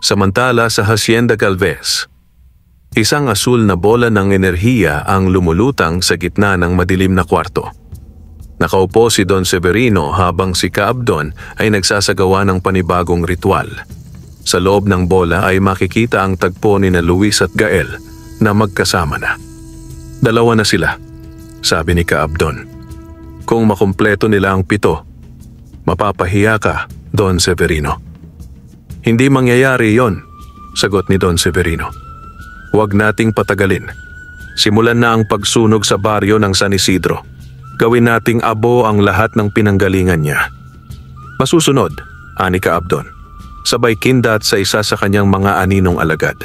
Samantala sa Hacienda Galvez, isang asul na bola ng enerhiya ang lumulutang sa gitna ng madilim na kwarto. Nakaupo si Don Severino habang si Kaabdon ay nagsasagawa ng panibagong ritual. Sa loob ng bola ay makikita ang tagpo ni na Luis at Gael na magkasama na. "Dalawa na sila," sabi ni Kaabdon. "Kung makumpleto nila ang 7, mapapahiya ka, Don Severino." "Hindi mangyayari yon," sagot ni Don Severino. "Huwag nating patagalin. Simulan na ang pagsunog sa baryo ng San Isidro. Gawin nating abo ang lahat ng pinanggalingan niya." "Masusunod," ani Kaabdon, sabay kindat sa isa sa kanyang mga aninong alagad.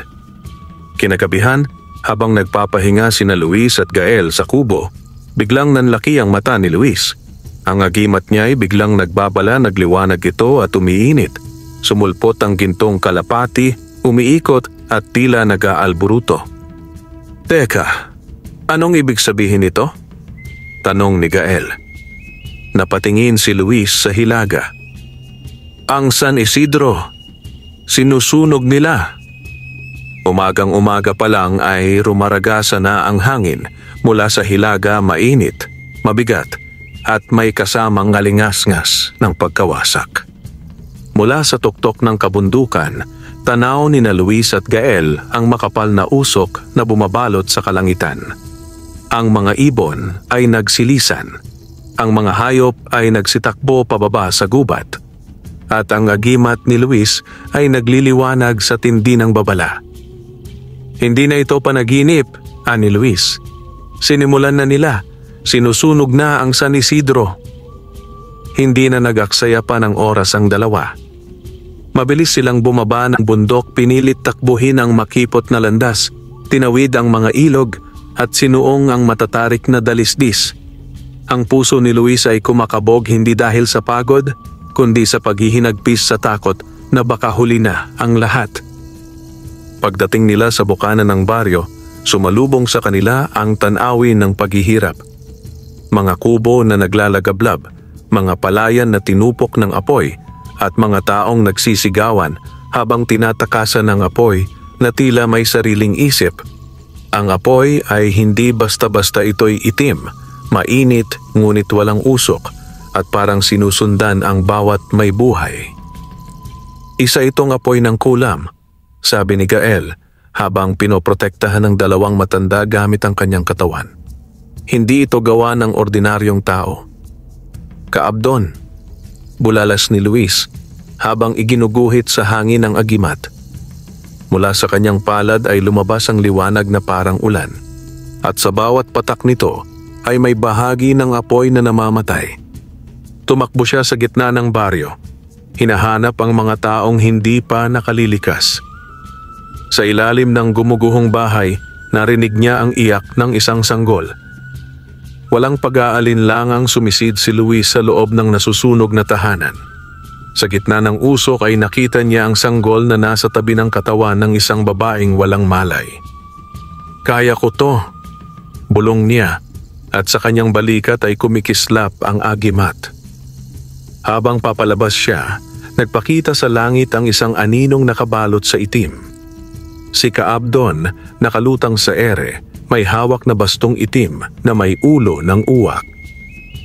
Kinagabihan, habang nagpapahinga sina Luis at Gael sa kubo, biglang nanlaki ang mata ni Luis. Ang agimat niya ay biglang nagbabala, nagliwanag ito at umiinit. Sumulpot ang gintong kalapati, umiikot at tila nag-aalburuto. "Teka, anong ibig sabihin nito?" tanong ni Gael. Napatingin si Luis sa hilaga. "Ang San Isidro, sinusunog nila." Umagang-umaga pa lang ay rumaragasa na ang hangin mula sa hilaga, mainit, mabigat at may kasamang ngalingas-ngas ng pagkawasak. Mula sa tuktok ng kabundukan, tanaw ni na Luis at Gael ang makapal na usok na bumabalot sa kalangitan. Ang mga ibon ay nagsilisan, ang mga hayop ay nagsitakbo pababa sa gubat, at ang agimat ni Luis ay nagliliwanag sa tindi ng babala. "Hindi na ito panaginip," ani Luis. "Sinimulan na nila. Sinusunog na ang San Isidro." Hindi na nag-aksaya pa ng oras ang dalawa. Mabilis silang bumaba ng bundok, pinilit takbuhin ang makipot na landas, tinawid ang mga ilog at sinuong ang matatarik na dalisdis. Ang puso ni Luis ay kumakabog hindi dahil sa pagod, kundi sa paghihinagpis sa takot na baka huli na ang lahat. Pagdating nila sa bukana ng baryo, sumalubong sa kanila ang tanawin ng paghihirap. Mga kubo na naglalagablab, mga palayan na tinupok ng apoy, at mga taong nagsisigawan habang tinatakasan ng apoy na tila may sariling isip. Ang apoy ay hindi basta-basta, ito'y itim, mainit ngunit walang usok at parang sinusundan ang bawat may buhay. "Isa itong apoy ng kulam," sabi ni Gael habang pinoprotektahan ng dalawang matanda gamit ang kanyang katawan. "Hindi ito gawa ng ordinaryong tao." "Kaabdon," bulalas ni Luis habang iginuguhit sa hangin ang agimat. Mula sa kanyang palad ay lumabas ang liwanag na parang ulan, at sa bawat patak nito ay may bahagi ng apoy na namamatay. Tumakbo siya sa gitna ng baryo. Hinahanap ang mga taong hindi pa nakalilikas. Sa ilalim ng gumuguhong bahay, narinig niya ang iyak ng isang sanggol. Walang pag-aalinlangang sumisid si Luis sa loob ng nasusunog na tahanan. Sa gitna ng usok ay nakita niya ang sanggol na nasa tabi ng katawan ng isang babaeng walang malay. "Kaya ko to," bulong niya, at sa kanyang balikat ay kumikislap ang agimat. Habang papalabas siya, nagpakita sa langit ang isang aninong nakabalot sa itim. Si Kaabdon, nakalutang sa ere, may hawak na bastong itim na may ulo ng uwak.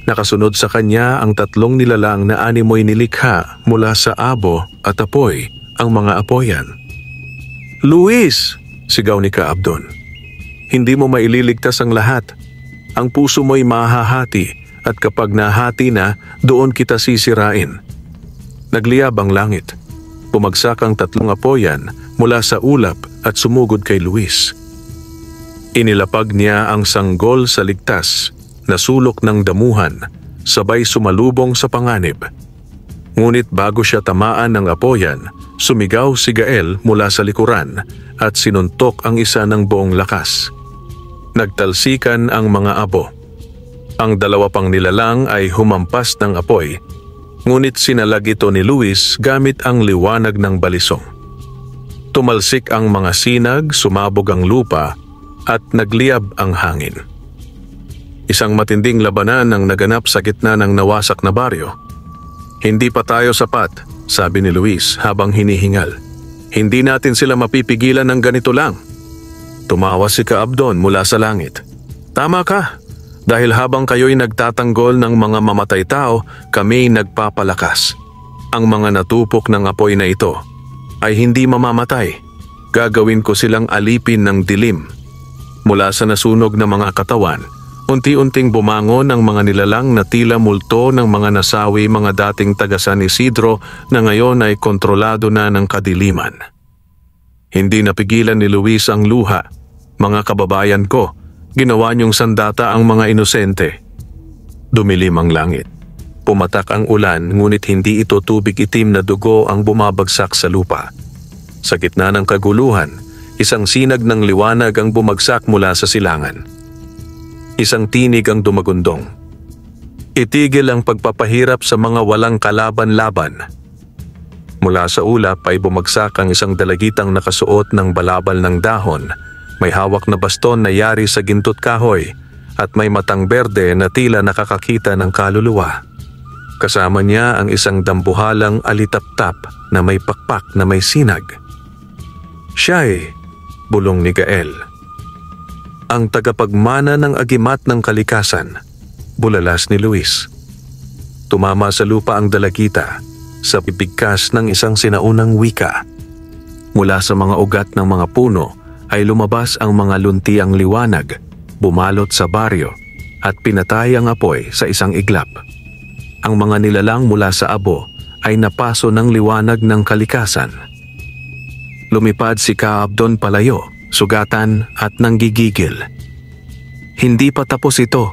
Nakasunod sa kanya ang 3 nilalang na animoy nilikha mula sa abo at apoy, ang mga apoyan. "Luis!" sigaw ni Kaabdon. "Hindi mo maililigtas ang lahat. Ang puso mo'y mahahati at kapag nahati na, doon kita sisirain." Nagliyab ang langit. Bumagsak ang 3 apoyan mula sa ulap at sumugod kay Luis. Inilapag niya ang sanggol sa ligtas na sulok ng damuhan, sabay sumalubong sa panganib. Ngunit bago siya tamaan ng apoyan, sumigaw si Gael mula sa likuran at sinuntok ang isa ng buong lakas. Nagtalsikan ang mga abo. Ang dalawa pang nilalang ay humampas ng apoy, ngunit sinalag ito ni Luis gamit ang liwanag ng balisong. Tumalsik ang mga sinag, sumabog ang lupa at nagliyab ang hangin. Isang matinding labanan ang naganap sa gitna ng nawasak na baryo. "Hindi pa tayo sapat," sabi ni Luis habang hinihingal. "Hindi natin sila mapipigilan ng ganito lang." Tumawa si Kaabdon mula sa langit. "Tama ka, dahil habang kayo'y nagtatanggol ng mga mamatay tao, kami nagpapalakas. Ang mga natupok ng apoy na ito ay hindi mamamatay. Gagawin ko silang alipin ng dilim." Mula sa nasunog na mga katawan, unti-unting bumangon ang mga nilalang na tila multo ng mga nasawi mga dating taga San Isidro na ngayon ay kontrolado na ng kadiliman. Hindi napigilan ni Luis ang luha. "Mga kababayan ko, ginawa niyong sandata ang mga inosente." Dumilim ang langit. Pumatak ang ulan, ngunit hindi ito tubig itim na dugo ang bumabagsak sa lupa. Sa gitna ng kaguluhan, isang sinag ng liwanag ang bumagsak mula sa silangan. Isang tinig ang dumagundong. "Itigil ang pagpapahirap sa mga walang kalaban-laban." Mula sa ulap ay bumagsak ang isang dalagitang nakasuot ng balabal ng dahon, may hawak na baston na yari sa gintot kahoy at may matang berde na tila nakakakita ng kaluluwa. Kasama niya ang isang dambuhalang alitap-tap na may pakpak na may sinag. "Siya'y," bulong ni Gael, "ang tagapagmana ng agimat ng kalikasan," bulalas ni Luis. Tumama sa lupa ang dalagita sa bibigkas ng isang sinaunang wika. Mula sa mga ugat ng mga puno ay lumabas ang mga luntiang liwanag, bumalot sa baryo at pinatay ang apoy sa isang iglap. Ang mga nilalang mula sa abo ay napaso ng liwanag ng kalikasan. Lumipad si Kaabdon palayo, sugatan at nanggigigil. "Hindi pa tapos ito.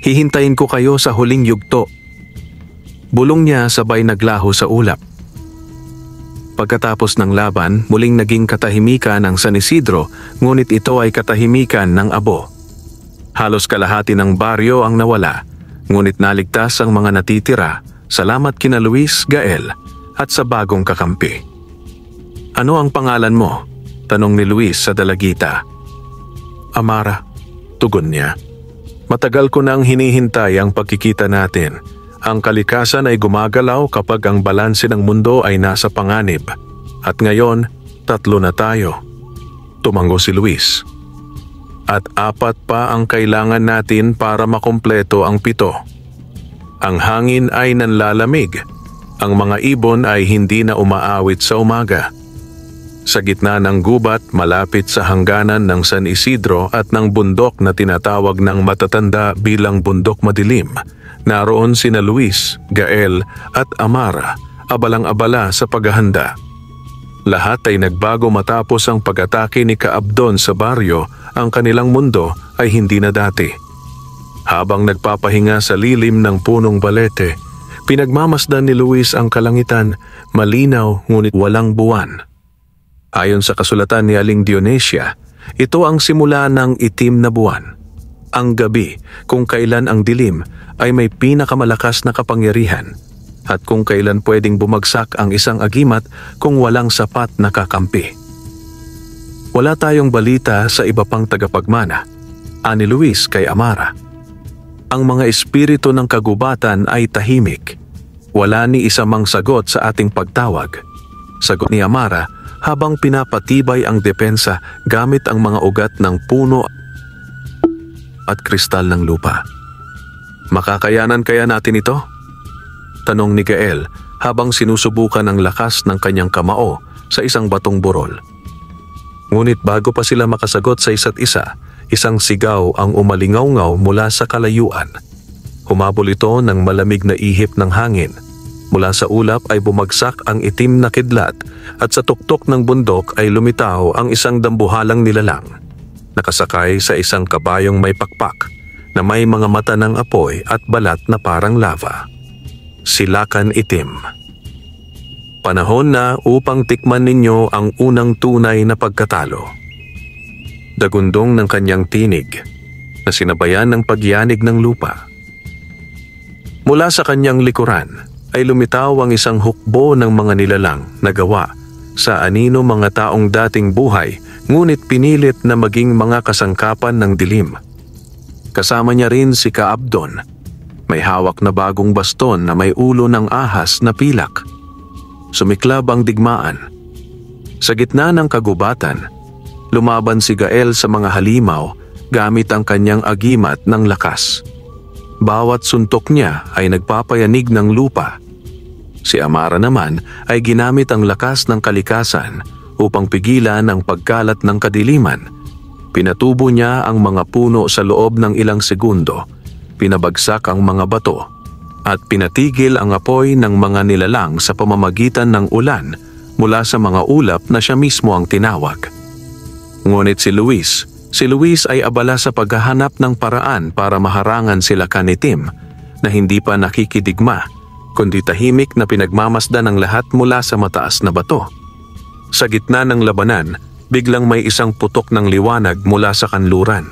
Hihintayin ko kayo sa huling yugto." Bulong niya sabay naglaho sa ulap. Pagkatapos ng laban, muling naging katahimikan ang San Isidro, ngunit ito ay katahimikan ng abo. Halos kalahati ng baryo ang nawala, ngunit naligtas ang mga natitira, salamat kina Luis, Gael at sa bagong kakampi. "Ano ang pangalan mo?" tanong ni Luis sa dalagita. "Amara," tugon niya. "Matagal ko nang hinihintay ang pagkikita natin. Ang kalikasan ay gumagalaw kapag ang balanse ng mundo ay nasa panganib. At ngayon, 3 na tayo." Tumango si Luis. "At 4 pa ang kailangan natin para makumpleto ang 7. Ang hangin ay nanlalamig. Ang mga ibon ay hindi na umaawit sa umaga. Sa gitna ng gubat malapit sa hangganan ng San Isidro at ng bundok na tinatawag ng matatanda bilang Bundok Madilim, naroon sina Luis, Gael at Amara, abalang-abala sa paghahanda. Lahat ay nagbago matapos ang pag-atake ni Kaabdon sa baryo. Ang kanilang mundo ay hindi na dati. Habang nagpapahinga sa lilim ng punong balete, pinagmamasdan ni Luis ang kalangitan, malinaw ngunit walang buwan. Ayon sa kasulatan ni Aling Dionesia, ito ang simula ng itim na buwan. Ang gabi, kung kailan ang dilim, ay may pinakamalakas na kapangyarihan, at kung kailan pwedeng bumagsak ang isang agimat kung walang sapat na kakampi. "Wala tayong balita sa iba pang tagapagmana," ani Luis kay Amara. "Ang mga espiritu ng kagubatan ay tahimik. Wala ni isa mang sagot sa ating pagtawag," sagot ni Amara habang pinapatibay ang depensa gamit ang mga ugat ng puno at kristal ng lupa. "Makakayanan kaya natin ito?" tanong ni Gael habang sinusubukan ang lakas ng kanyang kamao sa isang batong burol. Ngunit bago pa sila makasagot sa isa't isa, isang sigaw ang umalingaw-ngaw mula sa kalayuan. Humabol ito ng malamig na ihip ng hangin. Mula sa ulap ay bumagsak ang itim na kidlat at sa tuktok ng bundok ay lumitaw ang isang dambuhalang nilalang. Nakasakay sa isang kabayong may pakpak, na may mga mata ng apoy at balat na parang lava. Silakan itim. Panahon na upang tikman ninyo ang unang tunay na pagkatalo. Dagundong ng kanyang tinig na sinabayan ng pagyanig ng lupa. Mula sa kanyang likuran ay lumitaw ang isang hukbo ng mga nilalang na gawa sa anino mga taong dating buhay ngunit pinilit na maging mga kasangkapan ng dilim. Kasama niya rin si Kaabdon. May hawak na bagong baston na may ulo ng ahas na pilak. Sumiklab ang digmaan. Sa gitna ng kagubatan, lumaban si Gael sa mga halimaw gamit ang kanyang agimat ng lakas. Bawat suntok niya ay nagpapayanig ng lupa. Si Amara naman ay ginamit ang lakas ng kalikasan upang pigilan ang pagkalat ng kadiliman. Pinatubo niya ang mga puno sa loob ng ilang segundo, pinabagsak ang mga bato, at pinatigil ang apoy ng mga nilalang sa pamamagitan ng ulan mula sa mga ulap na siya mismo ang tinawag. Ngunit si Luis ay abala sa paghahanap ng paraan para maharangan sila kanitim na hindi pa nakikidigma, kundi tahimik na pinagmamasdan ng lahat mula sa mataas na bato. Sa gitna ng labanan, biglang may isang putok ng liwanag mula sa kanluran.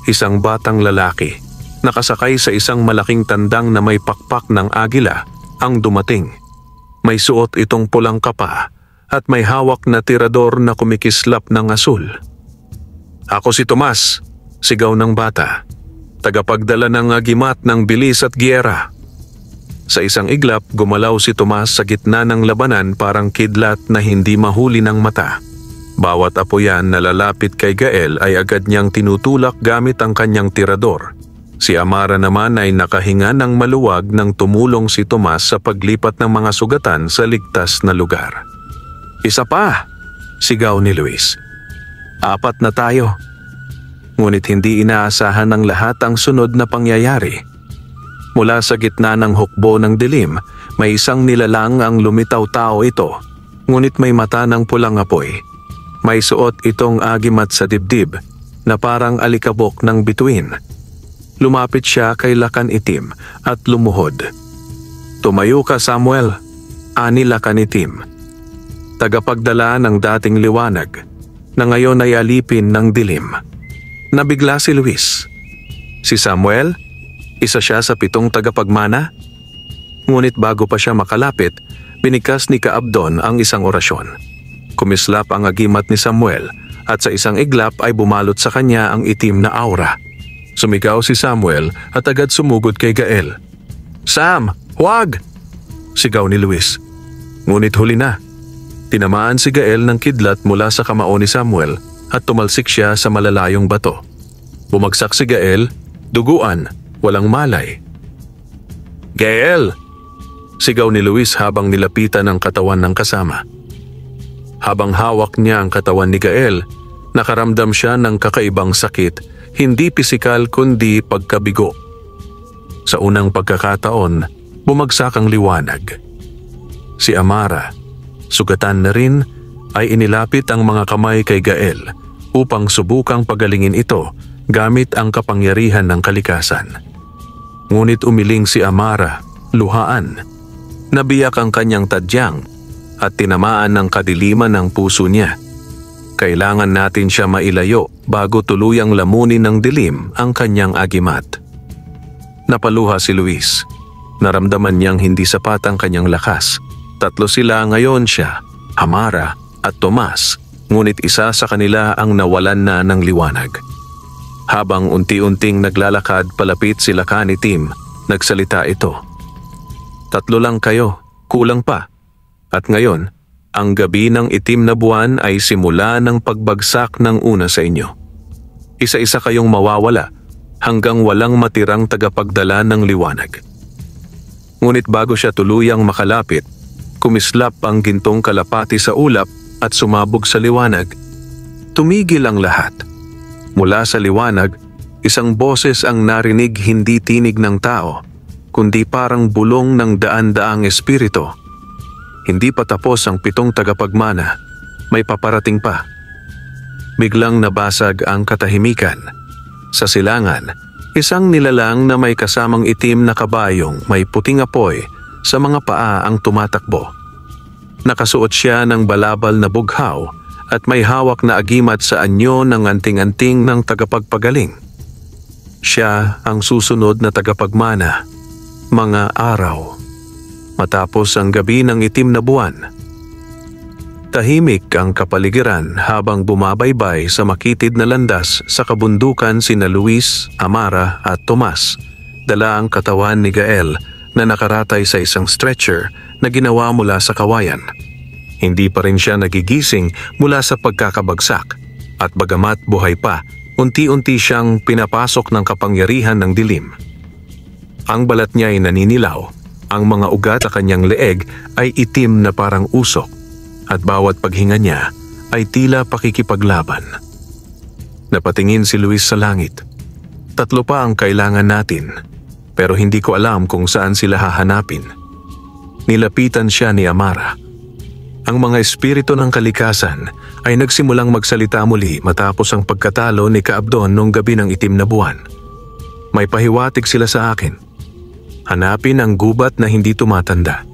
Isang batang lalaki, nakasakay sa isang malaking tandang na may pakpak ng agila, ang dumating. May suot itong pulang kapa at may hawak na tirador na kumikislap ng asul. "Ako si Tomas," sigaw ng bata, "tagapagdala ng agimat ng bilis at giyera." Sa isang iglap, gumalaw si Tomas sa gitna ng labanan parang kidlat na hindi mahuli ng mata. Bawat apoyan na lalapit kay Gael ay agad niyang tinutulak gamit ang kanyang tirador. Si Amara naman ay nakahinga ng maluwag nang tumulong si Tomas sa paglipat ng mga sugatan sa ligtas na lugar. "Isa pa!" sigaw ni Luis. "4 na tayo." Ngunit hindi inaasahan ng lahat ang sunod na pangyayari. Mula sa gitna ng hukbo ng dilim, may isang nilalang ang lumitaw-tao ito, ngunit may mata ng pulang apoy. May suot itong agimat sa dibdib na parang alikabok ng bituin. Lumapit siya kay Lakan Itim at lumuhod. "Tumayo ka, Samuel," ani Lakan Itim, tagapagdala ng dating liwanag na ngayon ay alipin ng dilim. Nabigla si Luis. Si Samuel? Isa siya sa 7 tagapagmana? Ngunit bago pa siya makalapit, binikas ni Kaabdon ang isang orasyon. Kumislap ang agimat ni Samuel at sa isang iglap ay bumalot sa kanya ang itim na aura. Sumigaw si Samuel at agad sumugod kay Gael. "Sam, huwag!" sigaw ni Luis. Ngunit huli na. Tinamaan si Gael ng kidlat mula sa kamao ni Samuel at tumalsik siya sa malalayong bato. Bumagsak si Gael, duguan, walang malay. "Gael!" sigaw ni Luis habang nilapitan ang katawan ng kasama. Habang hawak niya ang katawan ni Gael, nakaramdam siya ng kakaibang sakit, hindi pisikal kundi pagkabigo. Sa unang pagkakataon, bumagsak ang liwanag. Si Amara, sugatan na rin, ay inilapit ang mga kamay kay Gael upang subukang pagalingin ito gamit ang kapangyarihan ng kalikasan. Ngunit umiling si Amara, luhaan. Nabiyak ang kanyang tadyang at tinamaan ng kadiliman ng puso niya. Kailangan natin siya mailayo bago tuluyang lamunin ng dilim ang kanyang agimat. Napaluha si Luis. Naramdaman niyang hindi sapat ang kanyang lakas. 3 sila ngayon siya, Amara at Tomas, ngunit isa sa kanila ang nawalan na ng liwanag. Habang unti-unting naglalakad palapit sila Lakan Itim, nagsalita ito. 3 lang kayo, kulang pa. At ngayon, ang gabi ng itim na buwan ay simula ng pagbagsak ng una sa inyo. Isa-isa kayong mawawala hanggang walang matirang tagapagdala ng liwanag. Ngunit bago siya tuluyang makalapit, kumislap ang gintong kalapati sa ulap at sumabog sa liwanag. Tumigil ang lahat. Mula sa liwanag, isang boses ang narinig, hindi tinig ng tao, kundi parang bulong ng daan-daang espiritu. Hindi pa tapos ang 7 tagapagmana, may paparating pa. Biglang nabasag ang katahimikan. Sa silangan, Isang nilalang na may kasamang itim na kabayong may puting apoy sa mga paa ang tumatakbo. Nakasuot siya ng balabal na bughaw at may hawak na agimat sa anyo ng anting-anting ng tagapagpagaling. Siya ang susunod na tagapagmana, mga araw, matapos ang gabi ng itim na buwan. Tahimik ang kapaligiran habang bumabaybay sa makitid na landas sa kabundukan sina Luis, Amara at Tomas. Dala ang katawan ni Gael na nakaratay sa isang stretcher na ginawa mula sa kawayan. Hindi pa rin siya nagigising mula sa pagkakabagsak at bagamat buhay pa, unti-unti siyang pinapasok ng kapangyarihan ng dilim. Ang balat niya ay naninilaw, ang mga ugat sa kanyang leeg ay itim na parang usok at bawat paghinga niya ay tila pakikipaglaban. Napatingin si Luis sa langit. 3 pa ang kailangan natin, pero hindi ko alam kung saan sila hahanapin. Nilapitan siya ni Amara. Ang mga espiritu ng kalikasan ay nagsimulang magsalita muli matapos ang pagkatalo ni Kaabdon noong gabi ng itim na buwan. May pahiwatig sila sa akin. Hanapin ang gubat na hindi tumatanda.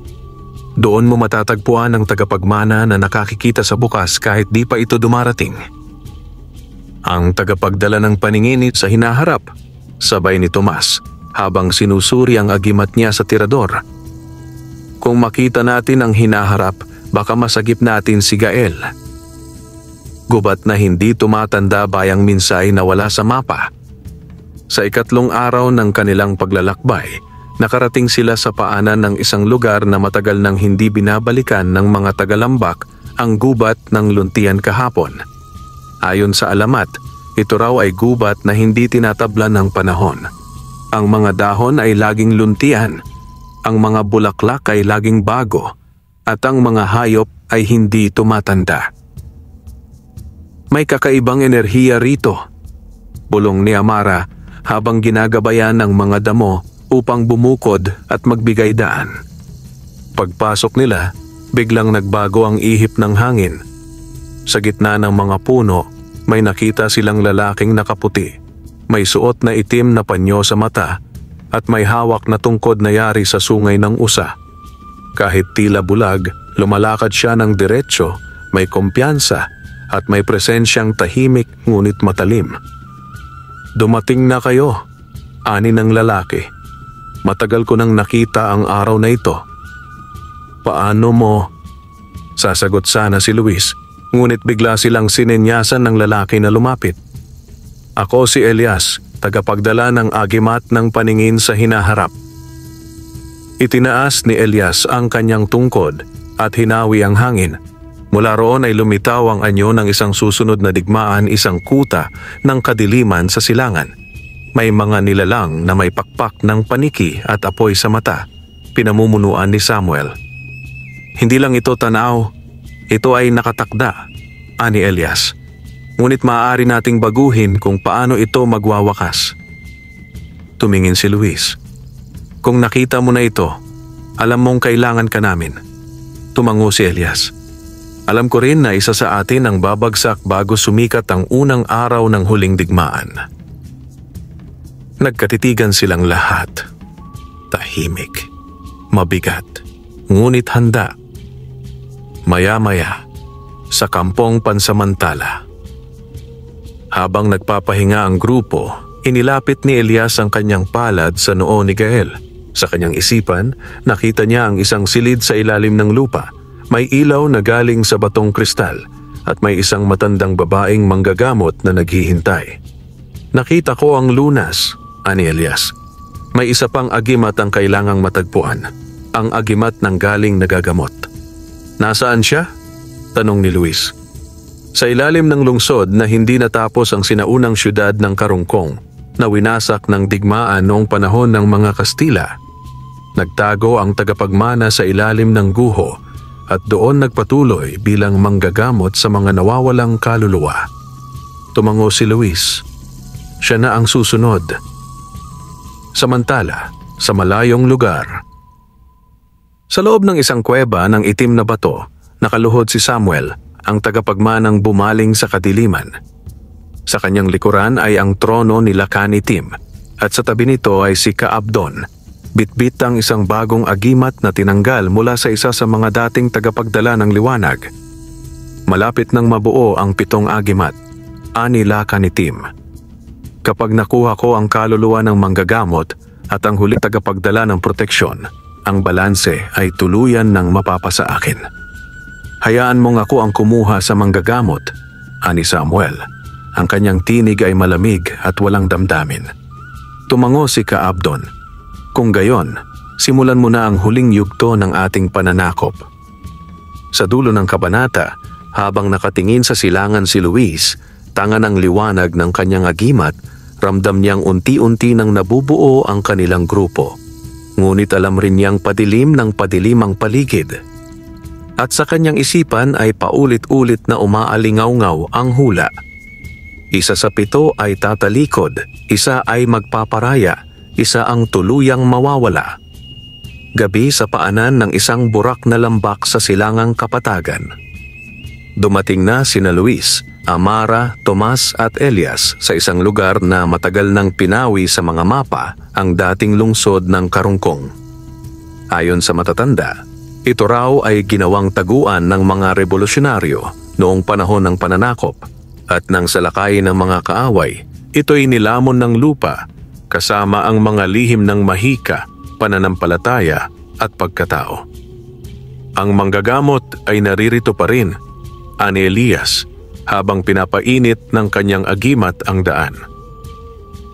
Doon mo matatagpuan ang tagapagmana na nakakikita sa bukas kahit di pa ito dumarating. Ang tagapagdala ng paninginit sa hinaharap, sabay ni Tomas, habang sinusuri ang agimat niya sa tirador. Kung makita natin ang hinaharap, baka masagip natin si Gael. Gubat na hindi tumatanda bayang minsay na wala sa mapa. Sa 3 araw ng kanilang paglalakbay, nakarating sila sa paanan ng isang lugar na matagal nang hindi binabalikan ng mga tagalambak ang gubat ng luntian kahapon. Ayon sa alamat, ito raw ay gubat na hindi tinatablan ng panahon. Ang mga dahon ay laging luntian, ang mga bulaklak ay laging bago, at ang mga hayop ay hindi tumatanda. May kakaibang enerhiya rito, bulong ni Amara habang ginagabayan ng mga damo upang bumukod at magbigay daan. Pagpasok nila, biglang nagbago ang ihip ng hangin. Sa gitna ng mga puno, may nakita silang lalaking nakaputi. May suot na itim na panyo sa mata at may hawak na tungkod na yari sa sungay ng usa. Kahit tila bulag, lumalakad siya ng diretsyo, may kumpiyansa at may presensyang tahimik ngunit matalim. "Dumating na kayo," ani ng lalaki. "Matagal ko nang nakita ang araw na ito." "Paano mo?" Sasagot sana si Luis, ngunit bigla silang sinenyasan ng lalaki na lumapit. "Ako si Elias, tagapagdala ng agimat ng paningin sa hinaharap." Itinaas ni Elias ang kanyang tungkod at hinawi ang hangin. Mula roon ay lumitaw ang anyo ng isang susunod na digmaan, isang kuta ng kadiliman sa silangan. May mga nilalang na may pakpak ng paniki at apoy sa mata, pinamumunuan ni Samuel. "Hindi lang ito tanaw, ito ay nakatakda," ani Elias. "Ngunit maaari nating baguhin kung paano ito magwawakas." Tumingin si Luis. "Kung nakita mo na ito, alam mong kailangan ka namin." Tumango si Elias. "Alam ko rin na isa sa atin ang babagsak bago sumikat ang unang araw ng huling digmaan." Nagkatitigan silang lahat. Tahimik, mabigat, ngunit handa. Maya-maya, sa kampong pansamantala. Habang nagpapahinga ang grupo, inilapit ni Elias ang kanyang palad sa noo ni Gael. Sa kanyang isipan, nakita niya ang isang silid sa ilalim ng lupa. May ilaw na galing sa batong kristal at may isang matandang babaeng manggagamot na naghihintay. "Nakita ko ang lunas," ani Elias. "May isa pang agimat ang kailangang matagpuan. Ang agimat ng galing nagagamot." "Nasaan siya?" tanong ni Luis. "Sa ilalim ng lungsod na hindi natapos ang sinaunang syudad ng Karungkong na winasak ng digmaan noong panahon ng mga Kastila. Nagtago ang tagapagmana sa ilalim ng guho at doon nagpatuloy bilang manggagamot sa mga nawawalang kaluluwa." Tumango si Luis. Siya na ang susunod. Samantala, sa malayong lugar. Sa loob ng isang kuweba ng itim na bato, nakaluhod si Samuel, ang tagapagmanang bumaling sa kadiliman. Sa kanyang likuran ay ang trono ni Lakan Itim. at sa tabi nito ay si Kaabdon. Bitbit ang isang bagong agimat na tinanggal mula sa isa sa mga dating tagapagdala ng liwanag. Malapit nang mabuo ang 7 agimat, anilaka ni Tim. Kapag nakuha ko ang kaluluwa ng manggagamot at ang huling tagapagdala ng proteksyon, ang balanse ay tuluyan ng mapapasa akin. Hayaan mong ako ang kumuha sa manggagamot, ani Samuel. Ang kanyang tinig ay malamig at walang damdamin. Tumango si Kaabdon. Kung gayon, simulan mo na ang huling yugto ng ating pananakop. Sa dulo ng kabanata, habang nakatingin sa silangan si Luis, tanga ng liwanag ng kanyang agimat, ramdam niyang unti-unti nang nabubuo ang kanilang grupo. Ngunit alam rin niyang padilim ng padilim ang paligid. At sa kanyang isipan ay paulit-ulit na umaalingaw-ngaw ang hula. Isa sa 7 ay tatalikod, isa ay magpaparaya, isa ang tuluyang mawawala. Gabi sa paanan ng isang burak na lambak sa silangang kapatagan. Dumating na sina Luis, Amara, Tomas at Elias sa isang lugar na matagal nang pinawi sa mga mapa ang dating lungsod ng Karungkong. Ayon sa matatanda, ito raw ay ginawang taguan ng mga revolusyonaryo noong panahon ng pananakop at nang salakay ng mga kaaway, ito'y nilamon ng lupa kasama ang mga lihim ng mahika, pananampalataya at pagkatao. Ang manggagamot ay naririto pa rin, ani Elias, habang pinapainit ng kanyang agimat ang daan.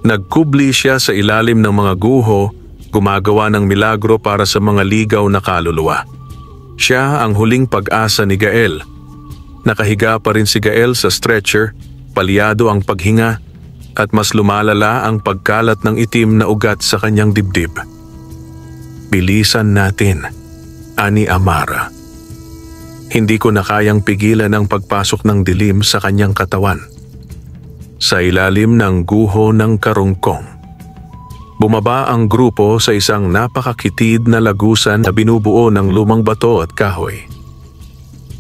Nagkubli siya sa ilalim ng mga guho, gumagawa ng milagro para sa mga ligaw na kaluluwa. Siya ang huling pag-asa ni Gael. Nakahiga pa rin si Gael sa stretcher, palyado ang paghinga, at mas lumalala ang pagkalat ng itim na ugat sa kanyang dibdib. Bilisan natin, ani Amara. Hindi ko na kayang pigilan ang pagpasok ng dilim sa kanyang katawan. Sa ilalim ng guho ng Karungkong, bumaba ang grupo sa isang napakakitid na lagusan na binubuo ng lumang bato at kahoy.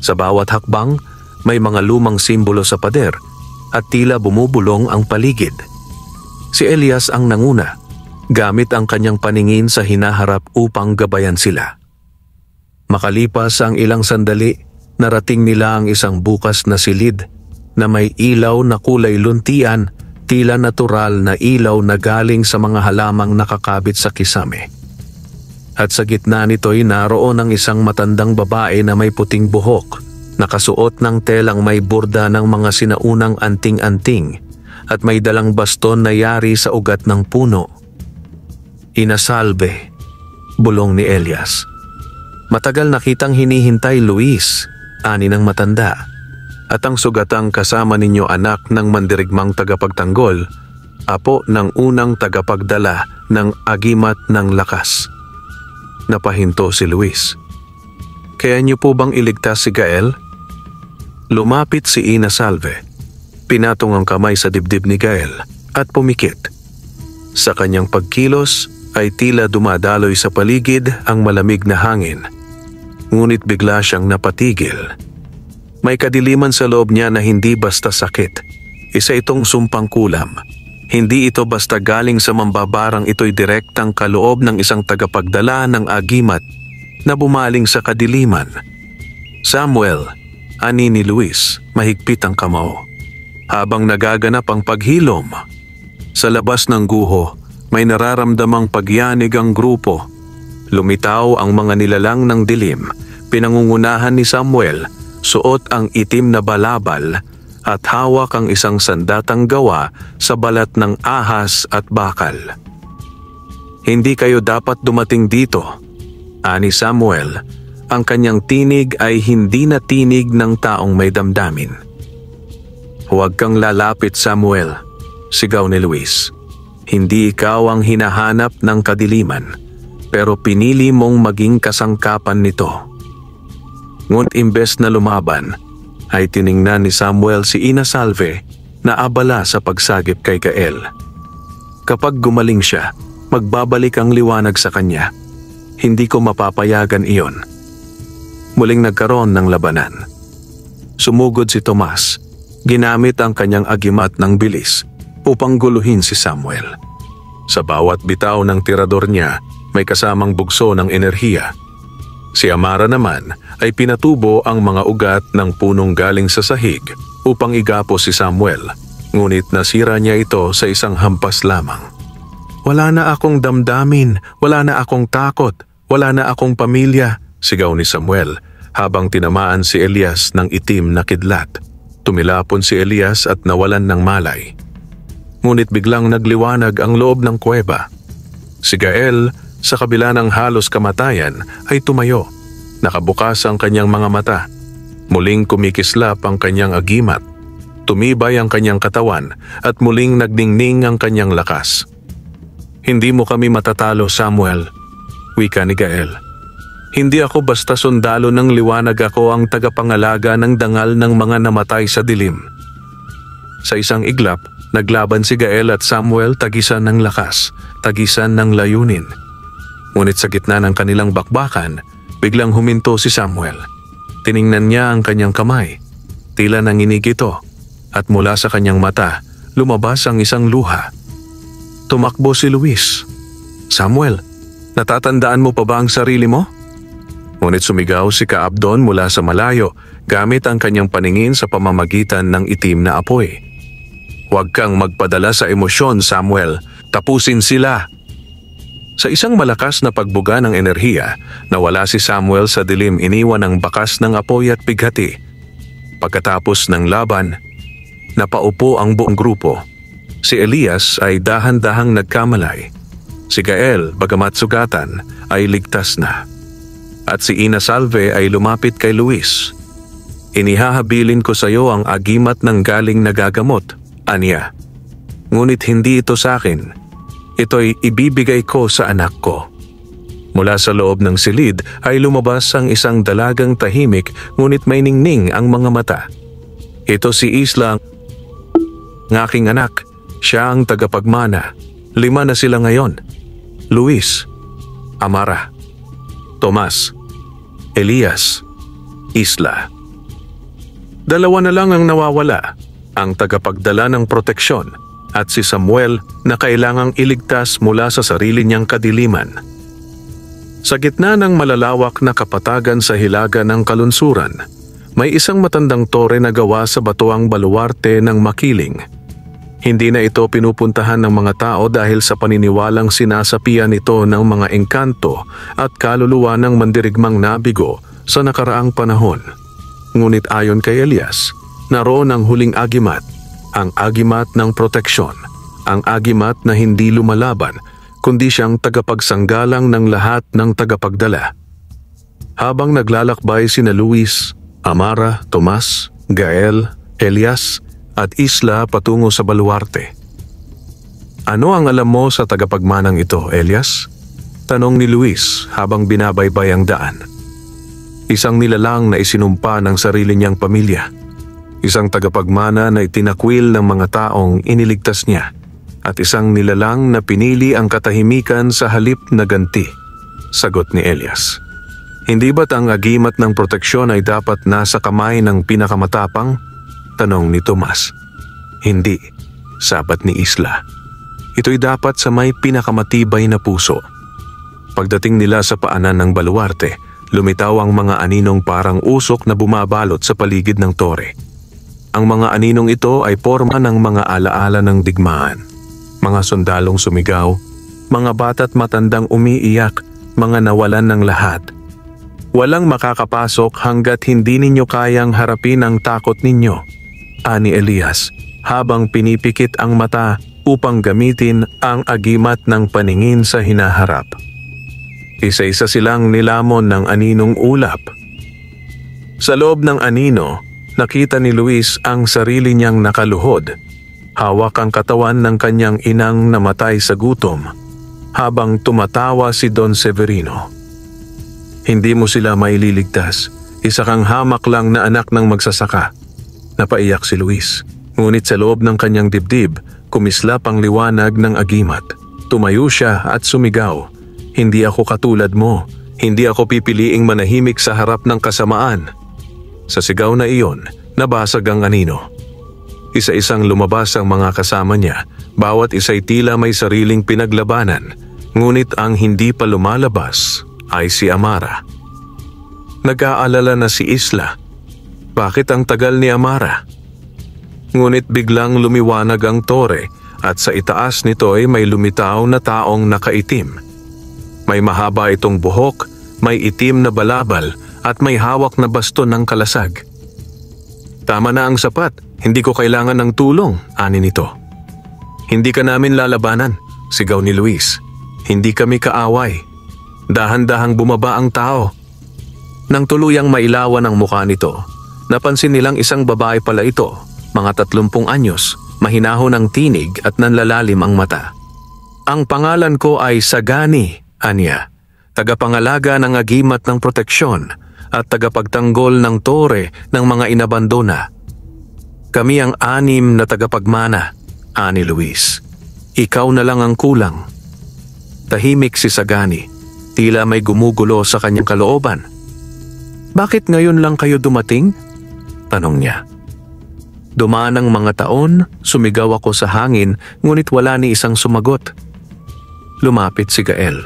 Sa bawat hakbang, may mga lumang simbolo sa pader at tila bumubulong ang paligid. Si Elias ang nanguna, gamit ang kanyang paningin sa hinaharap upang gabayan sila. Makalipas ang ilang sandali, narating nila ang isang bukas na silid na may ilaw na kulay luntian, tila natural na ilaw na galing sa mga halamang nakakabit sa kisame. At sa gitna nito'y naroon ang isang matandang babae na may puting buhok, nakasuot ng telang may burda ng mga sinaunang anting-anting at may dalang baston na yari sa ugat ng puno. Inasalve, bulong ni Elias. Matagal na kitang hinihintay, Luis, ani ng matanda. At ang sugatang kasama ninyo anak ng mandirigmang tagapagtanggol, apo ng unang tagapagdala ng agimat ng lakas. Napahinto si Luis. Kaya niyo po bang iligtas si Gael? Lumapit si Ina Salve. Pinatong ang kamay sa dibdib ni Gael at pumikit. Sa kanyang pagkilos ay tila dumadaloy sa paligid ang malamig na hangin. Ngunit bigla siyang napatigil. May kadiliman sa loob niya na hindi basta sakit. Isa itong sumpang kulam. Hindi ito basta galing sa mambabarang, ito'y direktang kaloob ng isang tagapagdala ng agimat na bumaling sa kadiliman. Samuel, ani ni Luis, mahigpit ang kamao. Habang nagaganap ang paghilom, sa labas ng guho, may nararamdamang pagyanig ang grupo. Lumitaw ang mga nilalang ng dilim, pinangungunahan ni Samuel, suot ang itim na balabal at hawak ang isang sandatang gawa sa balat ng ahas at bakal. Hindi kayo dapat dumating dito, ani Samuel. Ang kanyang tinig ay hindi na tinig ng taong may damdamin. Huwag kang lalapit, Samuel, sigaw ni Luis. Hindi ikaw ang hinahanap ng kadiliman, pero pinili mong maging kasangkapan nito. Ngunit imbes na lumaban, ay tiningnan ni Samuel si Ina Salve na abala sa pagsagip kay Gael. Kapag gumaling siya, magbabalik ang liwanag sa kanya. Hindi ko mapapayagan iyon. Muling nagkaroon ng labanan. Sumugod si Tomas, ginamit ang kanyang agimat ng bilis upang guluhin si Samuel. Sa bawat bitaw ng tirador niya, may kasamang bugso ng enerhiya. Si Amara naman ay pinatubo ang mga ugat ng punong galing sa sahig upang igapos si Samuel, ngunit nasira niya ito sa isang hampas lamang. "Wala na akong damdamin, wala na akong takot, wala na akong pamilya," sigaw ni Samuel habang tinamaan si Elias ng itim na kidlat. Tumilapon si Elias at nawalan ng malay. Ngunit biglang nagliwanag ang loob ng kuweba. Si Gael, sa kabila ng halos kamatayan, ay tumayo. Nakabukas ang kanyang mga mata. Muling kumikislap ang kanyang agimat. Tumibay ang kanyang katawan at muling nagdingning ang kanyang lakas. "Hindi mo kami matatalo, Samuel," wika ni Gael. "Hindi ako basta sundalo ng liwanag, ako ang tagapangalaga ng dangal ng mga namatay sa dilim." Sa isang iglap, naglaban si Gael at Samuel, tagisan ng lakas, tagisan ng layunin. Ngunit sa gitna ng kanilang bakbakan, biglang huminto si Samuel. Tiningnan niya ang kanyang kamay. Tila nanginig ito, at mula sa kanyang mata, lumabas ang isang luha. Tumakbo si Luis. "Samuel, natatandaan mo pa ba ang sarili mo?" Ngunit sumigaw si Kaabdon mula sa malayo gamit ang kanyang paningin sa pamamagitan ng itim na apoy. "Huwag kang magpadala sa emosyon, Samuel. Tapusin sila." Sa isang malakas na pagbuga ng enerhiya, nawala si Samuel sa dilim, iniwan ng bakas ng apoy at bighati. Pagkatapos ng laban, napaupo ang buong grupo. Si Elias ay dahan-dahang nagkamalay. Si Gael, bagamat sugatan, ay ligtas na. At si Ina Salve ay lumapit kay Luis. "Inihahabilin ko sa iyo ang agimat ng galing nagagamot," aniya. "Ngunit hindi ito sa akin. Ito'y ibibigay ko sa anak ko." Mula sa loob ng silid ay lumabas ang isang dalagang tahimik, ngunit may ningning ang mga mata. "Ito si Isla, ng aking anak. Siya ang tagapagmana. 5 na sila ngayon. Luis, Amara, Tomas, Elias, Isla. 2 na lang ang nawawala, ang tagapagdala ng proteksyon at si Samuel na kailangang iligtas mula sa sarili niyang kadiliman." Sa gitna ng malalawak na kapatagan sa hilaga ng kalunsuran, may isang matandang tore na gawa sa batuang baluarte ng makiling. Hindi na ito pinupuntahan ng mga tao dahil sa paniniwalang sinasapian ito ng mga engkanto at kaluluwa ng mandirigmang nabigo sa nakaraang panahon. Ngunit ayon kay Elias, naroon ang huling agimat, ang agimat ng proteksyon, ang agimat na hindi lumalaban kundi siyang tagapagsanggalang ng lahat ng tagapagdala. Habang naglalakbay sina Luis, Amara, Tomas, Gael, Elias at Isla patungo sa baluarte. "Ano ang alam mo sa tagapagmanang ito, Elias?" tanong ni Luis habang binabaybay ang daan. Isang nilalang na isinumpa ng sarili niyang pamilya. Isang tagapagmana na itinakwil ng mga taong iniligtas niya. At isang nilalang na pinili ang katahimikan sa halip na ganti, sagot ni Elias. "Hindi ba't ang agimat ng proteksyon ay dapat nasa kamay ng pinakamatapang?" tanong ni Tomas. "Hindi," sabat ni Isla. "Ito'y dapat sa may pinakamatibay na puso." Pagdating nila sa paanan ng baluarte, lumitaw ang mga aninong parang usok na bumabalot sa paligid ng tore. Ang mga aninong ito ay porma ng mga alaala ng digmaan. Mga sundalong sumigaw, mga bata't matandang umiiyak, mga nawalan ng lahat. "Walang makakapasok hanggat hindi ninyo kayang harapin ang takot ninyo," ani Elias, habang pinipikit ang mata upang gamitin ang agimat ng paningin sa hinaharap. Isa-isa silang nilamon ng aninong ulap. Sa loob ng anino, nakita ni Luis ang sarili niyang nakaluhod. Hawak ang katawan ng kanyang inang namatay sa gutom, habang tumatawa si Don Severino. "Hindi mo sila maililigtas. Isa kang hamak lang na anak ng magsasaka." Napaiyak si Luis. Ngunit sa loob ng kanyang dibdib, kumislap ang liwanag ng agimat. Tumayo siya at sumigaw, "Hindi ako katulad mo. Hindi ako pipiliing manahimik sa harap ng kasamaan." Sa sigaw na iyon, nabasag ang anino. Isa-isang lumabas ang mga kasama niya, Bawat isa'y tila may sariling pinaglabanan, ngunit ang hindi pa lumalabas ay si Amara. Nag-aalala na si Isla. Bakit ang tagal ni Amara? Ngunit biglang lumiwanag ang tore at sa itaas nito ay may lumitaw na taong nakaitim. May mahaba itong buhok, may itim na balabal at may hawak na baston ng kalasag. Tama na ang sapat, hindi ko kailangan ng tulong, ani nito. Hindi ka namin lalabanan, sigaw ni Luis. Hindi kami kaaway. Dahan-dahang bumaba ang tao. Nang tuluyang mailawan ang mukha nito, napansin nilang isang babae pala ito, mga 30 anyos, mahinahon ang tinig at nanlalalim ang mata. Ang pangalan ko ay Sagani, anya, tagapangalaga ng agimat ng proteksyon at tagapagtanggol ng tore ng mga inabandona. Kami ang 6 na tagapagmana, ani Luis. Ikaw na lang ang kulang. Tahimik si Sagani, tila may gumugulo sa kanyang kalooban. Bakit ngayon lang kayo dumating? Tanong niya. Dumaan ang mga taon, sumigaw ako sa hangin, ngunit wala ni isang sumagot. Lumapit si Gael.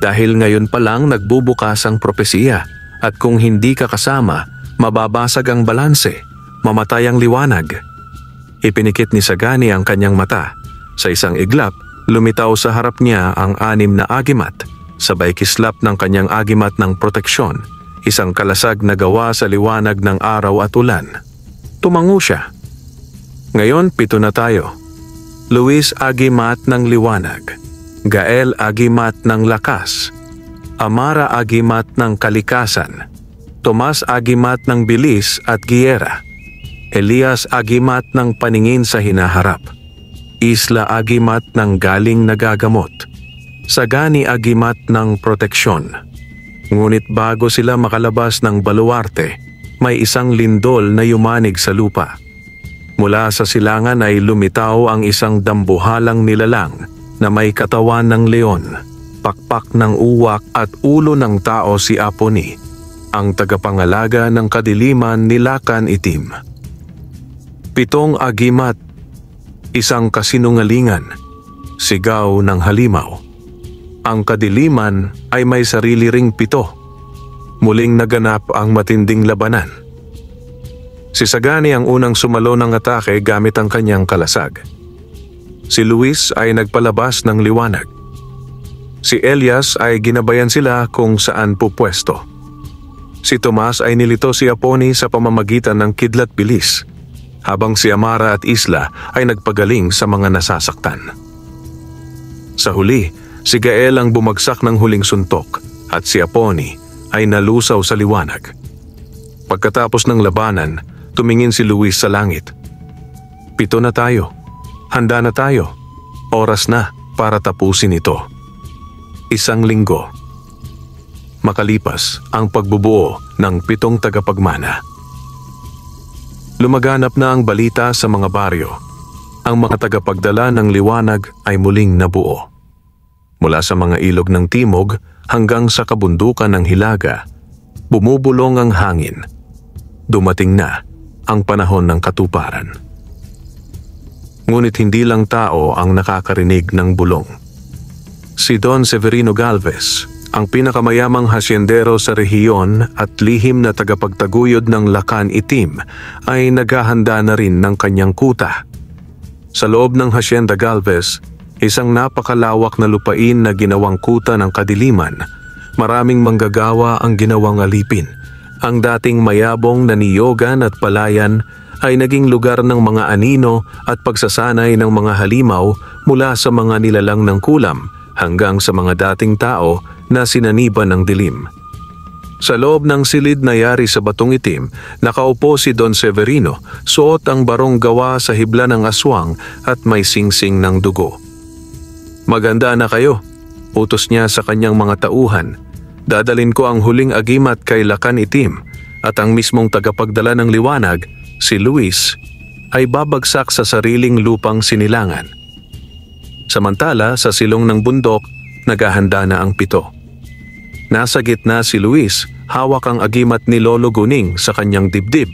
Dahil ngayon pa lang nagbubukas ang propesiya at kung hindi ka kasama, mababasag ang balanse, mamatay ang liwanag. Ipinikit ni Sagani ang kanyang mata. Sa isang iglap, lumitaw sa harap niya ang 6 na agimat, sabay kislap ng kanyang agimat ng proteksyon, isang kalasag na gawa sa liwanag ng araw at ulan. Tumango siya. Ngayon 7 na tayo. Luis agimat ng liwanag, Gael agimat ng lakas, Amara agimat ng kalikasan, Tomas agimat ng bilis at giyera, Elias agimat ng paningin sa hinaharap, Isla agimat ng galing nagagamot, Sagani agimat ng proteksyon. Ngunit bago sila makalabas ng baluarte, may isang lindol na yumanig sa lupa. Mula sa silangan ay lumitaw ang isang dambuhalang nilalang na may katawan ng leon, pakpak ng uwak at ulo ng tao si Aponi, ang tagapangalaga ng kadiliman ni Lakan Itim. 7 agimat, isang kasinungalingan, sigaw ng halimaw. Ang kadiliman ay may sarili ring 7. Muling naganap ang matinding labanan. Si Sagani ang unang sumalo ng atake gamit ang kanyang kalasag. Si Luis ay nagpalabas ng liwanag. Si Elias ay ginabayan sila kung saan pupwesto. Si Tomas ay nilito si Aponi sa pamamagitan ng kidlat bilis, habang si Amara at Isla ay nagpagaling sa mga nasasaktan. Sa huli, si Gael ang bumagsak ng huling suntok at si Aponi ay nalusaw sa liwanag. Pagkatapos ng labanan, tumingin si Luis sa langit. 7 na tayo. Handa na tayo. Oras na para tapusin ito. 1 linggo. Makalipas ang pagbubuo ng 7 tagapagmana. Lumaganap na ang balita sa mga baryo. Ang mga tagapagdala ng liwanag ay muling nabuo. Mula sa mga ilog ng timog hanggang sa kabundukan ng Hilaga, bumubulong ang hangin. Dumating na ang panahon ng katuparan. Ngunit hindi lang tao ang nakakarinig ng bulong. Si Don Severino Galvez, ang pinakamayamang hasyendero sa rehiyon at lihim na tagapagtaguyod ng Lakan Itim, ay naghahanda na rin ng kanyang kuta. Sa loob ng Hacienda Galvez, isang napakalawak na lupain na ginawang kuta ng kadiliman, maraming manggagawa ang ginawang alipin. Ang dating mayabong na niyogan at palayan ay naging lugar ng mga anino at pagsasanay ng mga halimaw mula sa mga nilalang ng kulam hanggang sa mga dating tao na sinaniban ng dilim. Sa loob ng silid na yari sa batong itim, nakaupo si Don Severino, suot ang barong gawa sa hibla ng aswang at may singsing ng dugo. Maganda na kayo, utos niya sa kanyang mga tauhan. Dadalin ko ang huling agimat kay Lakan Itim at ang mismong tagapagdala ng liwanag, si Luis, ay babagsak sa sariling lupang sinilangan. Samantala sa silong ng bundok, naghahanda na ang 7. Nasa gitna si Luis, hawak ang agimat ni Lolo Guning sa kanyang dibdib.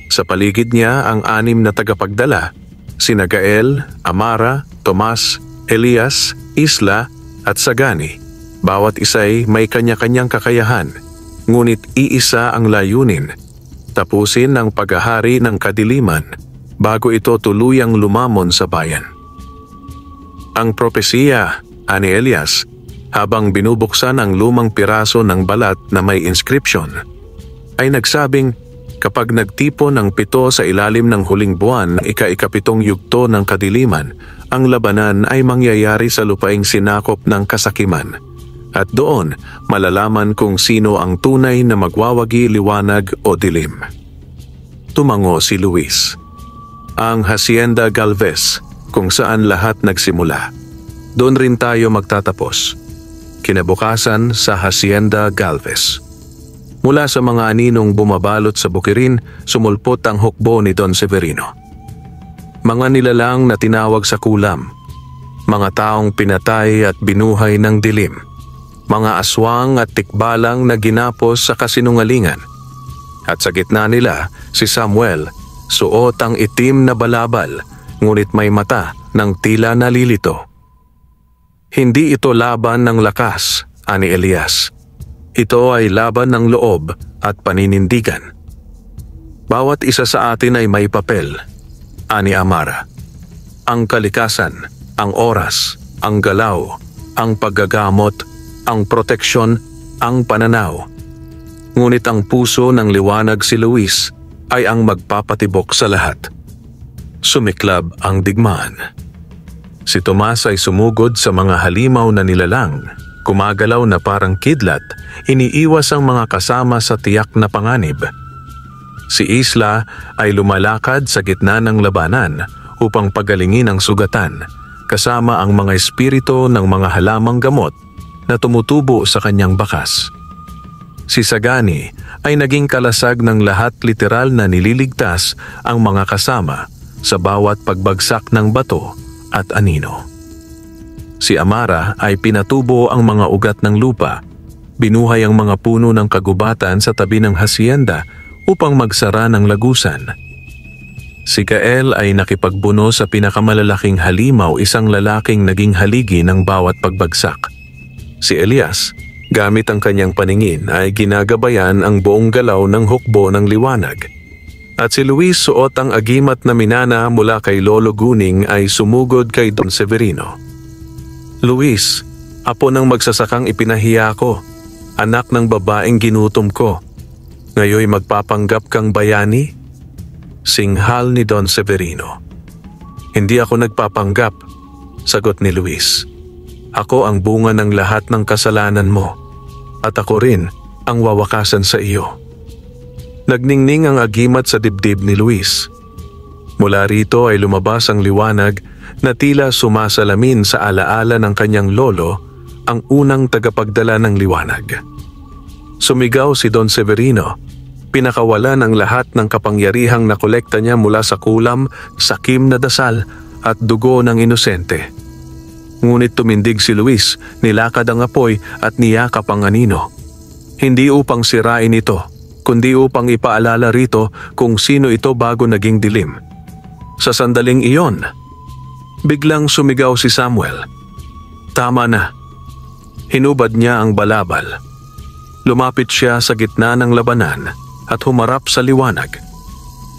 Sa paligid niya ang 6 na tagapagdala, sina Gael, Amara, Tomas, Elias, Isla at Sagani. Bawat isa'y may kanya-kanyang kakayahan, ngunit iisa ang layunin: tapusin ang paghahari ng kadiliman bago ito tuluyang lumamon sa bayan. Ang propesiya ani Elias, habang binubuksan ang lumang piraso ng balat na may inscription, ay nagsabing kapag nagtipon ng 7 sa ilalim ng huling buwan ng ika-7 yugto ng kadiliman, ang labanan ay mangyayari sa lupaing sinakop ng kasakiman. At doon malalaman kung sino ang tunay na magwawagi, liwanag o dilim. Tumango si Luis. Ang Hacienda Galvez, kung saan lahat nagsimula. Doon rin tayo magtatapos. Kinabukasan sa Hacienda Galvez. Mula sa mga aninong bumabalot sa bukirin, sumulpot ang hukbo ni Don Severino. Mga nilalang na tinawag sa kulam, mga taong pinatay at binuhay ng dilim, mga aswang at tikbalang na ginapos sa kasinungalingan. At sa gitna nila, si Samuel, suot ang itim na balabal, ngunit may mata ng tila nalilito. Hindi ito laban ng lakas, ani Elias. Ito ay laban ng loob at paninindigan. Bawat isa sa atin ay may papel, ani Amara. Ang kalikasan, ang oras, ang galaw, ang paggagamot, ang proteksyon, ang pananaw. Ngunit ang puso ng liwanag, si Luis, ay ang magpapatibok sa lahat. Sumiklab ang digmaan. Si Tomas ay sumugod sa mga halimaw na nilalang, kumagalaw na parang kidlat, iniiwas ang mga kasama sa tiyak na panganib. Si Isla ay lumalakad sa gitna ng labanan upang pagalingin ang sugatan, kasama ang mga espiritu ng mga halamang gamot na tumutubo sa kanyang bakas. Si Sagani ay naging kalasag ng lahat, literal na nililigtas ang mga kasama sa bawat pagbagsak ng bato at anino. Si Amara ay pinatubo ang mga ugat ng lupa, binuhay ang mga puno ng kagubatan sa tabi ng hacienda upang magsara ng lagusan. Si Gael ay nakipagbuno sa pinakamalalaking halimaw, isang lalaking naging haligi ng bawat pagbagsak. Si Elias, gamit ang kanyang paningin, ay ginagabayan ang buong galaw ng hukbo ng liwanag. At si Luis, suot ang agimat na minana mula kay Lolo Guning, ay sumugod kay Don Severino. Luis, apo ng magsasakang ipinahiya ko, anak ng babaeng ginutom ko, ngayoy magpapanggap kang bayani? Singhal ni Don Severino. Hindi ako nagpapanggap, sagot ni Luis. Ako ang bunga ng lahat ng kasalanan mo, at ako rin ang wawakasan sa iyo. Nagningning ang agimat sa dibdib ni Luis. Mula rito ay lumabas ang liwanag na tila sumasalamin sa alaala ng kanyang lolo, ang unang tagapagdala ng liwanag. Sumigaw si Don Severino, pinakawalan ang lahat ng kapangyarihang nakolekta niya mula sa kulam, sakim na dasal at dugo ng inosente. Ngunit tumindig si Luis, nilakad ang apoy at niyakap ang anino. Hindi upang sirain ito, kundi upang ipaalala rito kung sino ito bago naging dilim. Sa sandaling iyon, biglang sumigaw si Samuel. Tama na. Hinubad niya ang balabal. Lumapit siya sa gitna ng labanan at humarap sa liwanag.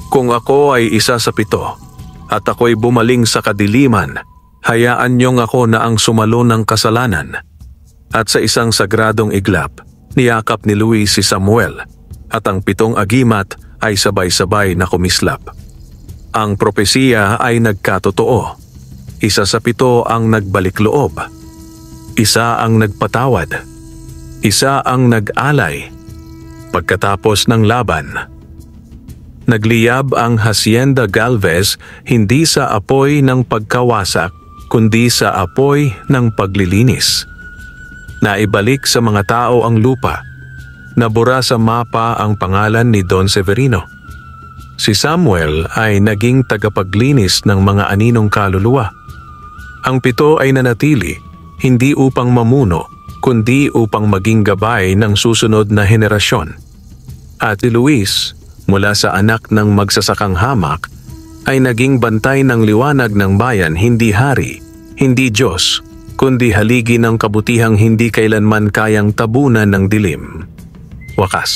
Kung ako ay isa sa 7 at ako'y bumaling sa kadiliman, hayaan niyong ako na ang sumalo ng kasalanan. At sa isang sagradong iglap, niyakap ni Luis si Samuel at ang 7 agimat ay sabay-sabay na kumislap. Ang propesiya ay nagkatotoo. Isa sa 7 ang nagbalik loob. Isa ang nagpatawad. Isa ang nag-alay. Pagkatapos ng laban, nagliyab ang Hacienda Galvez hindi sa apoy ng pagkawasak, kundi sa apoy ng paglilinis. Naibalik sa mga tao ang lupa. Nabura sa mapa ang pangalan ni Don Severino. Si Samuel ay naging tagapaglinis ng mga aninong kaluluwa. Ang 7 ay nanatili, hindi upang mamuno, kundi upang maging gabay ng susunod na henerasyon. At si Luis, mula sa anak ng magsasakang hamak, ay naging bantay ng liwanag ng bayan, hindi hari, Hindi Diyos, kundi haligi ng kabutihang hindi kailanman kayang tabunan ng dilim. Wakas.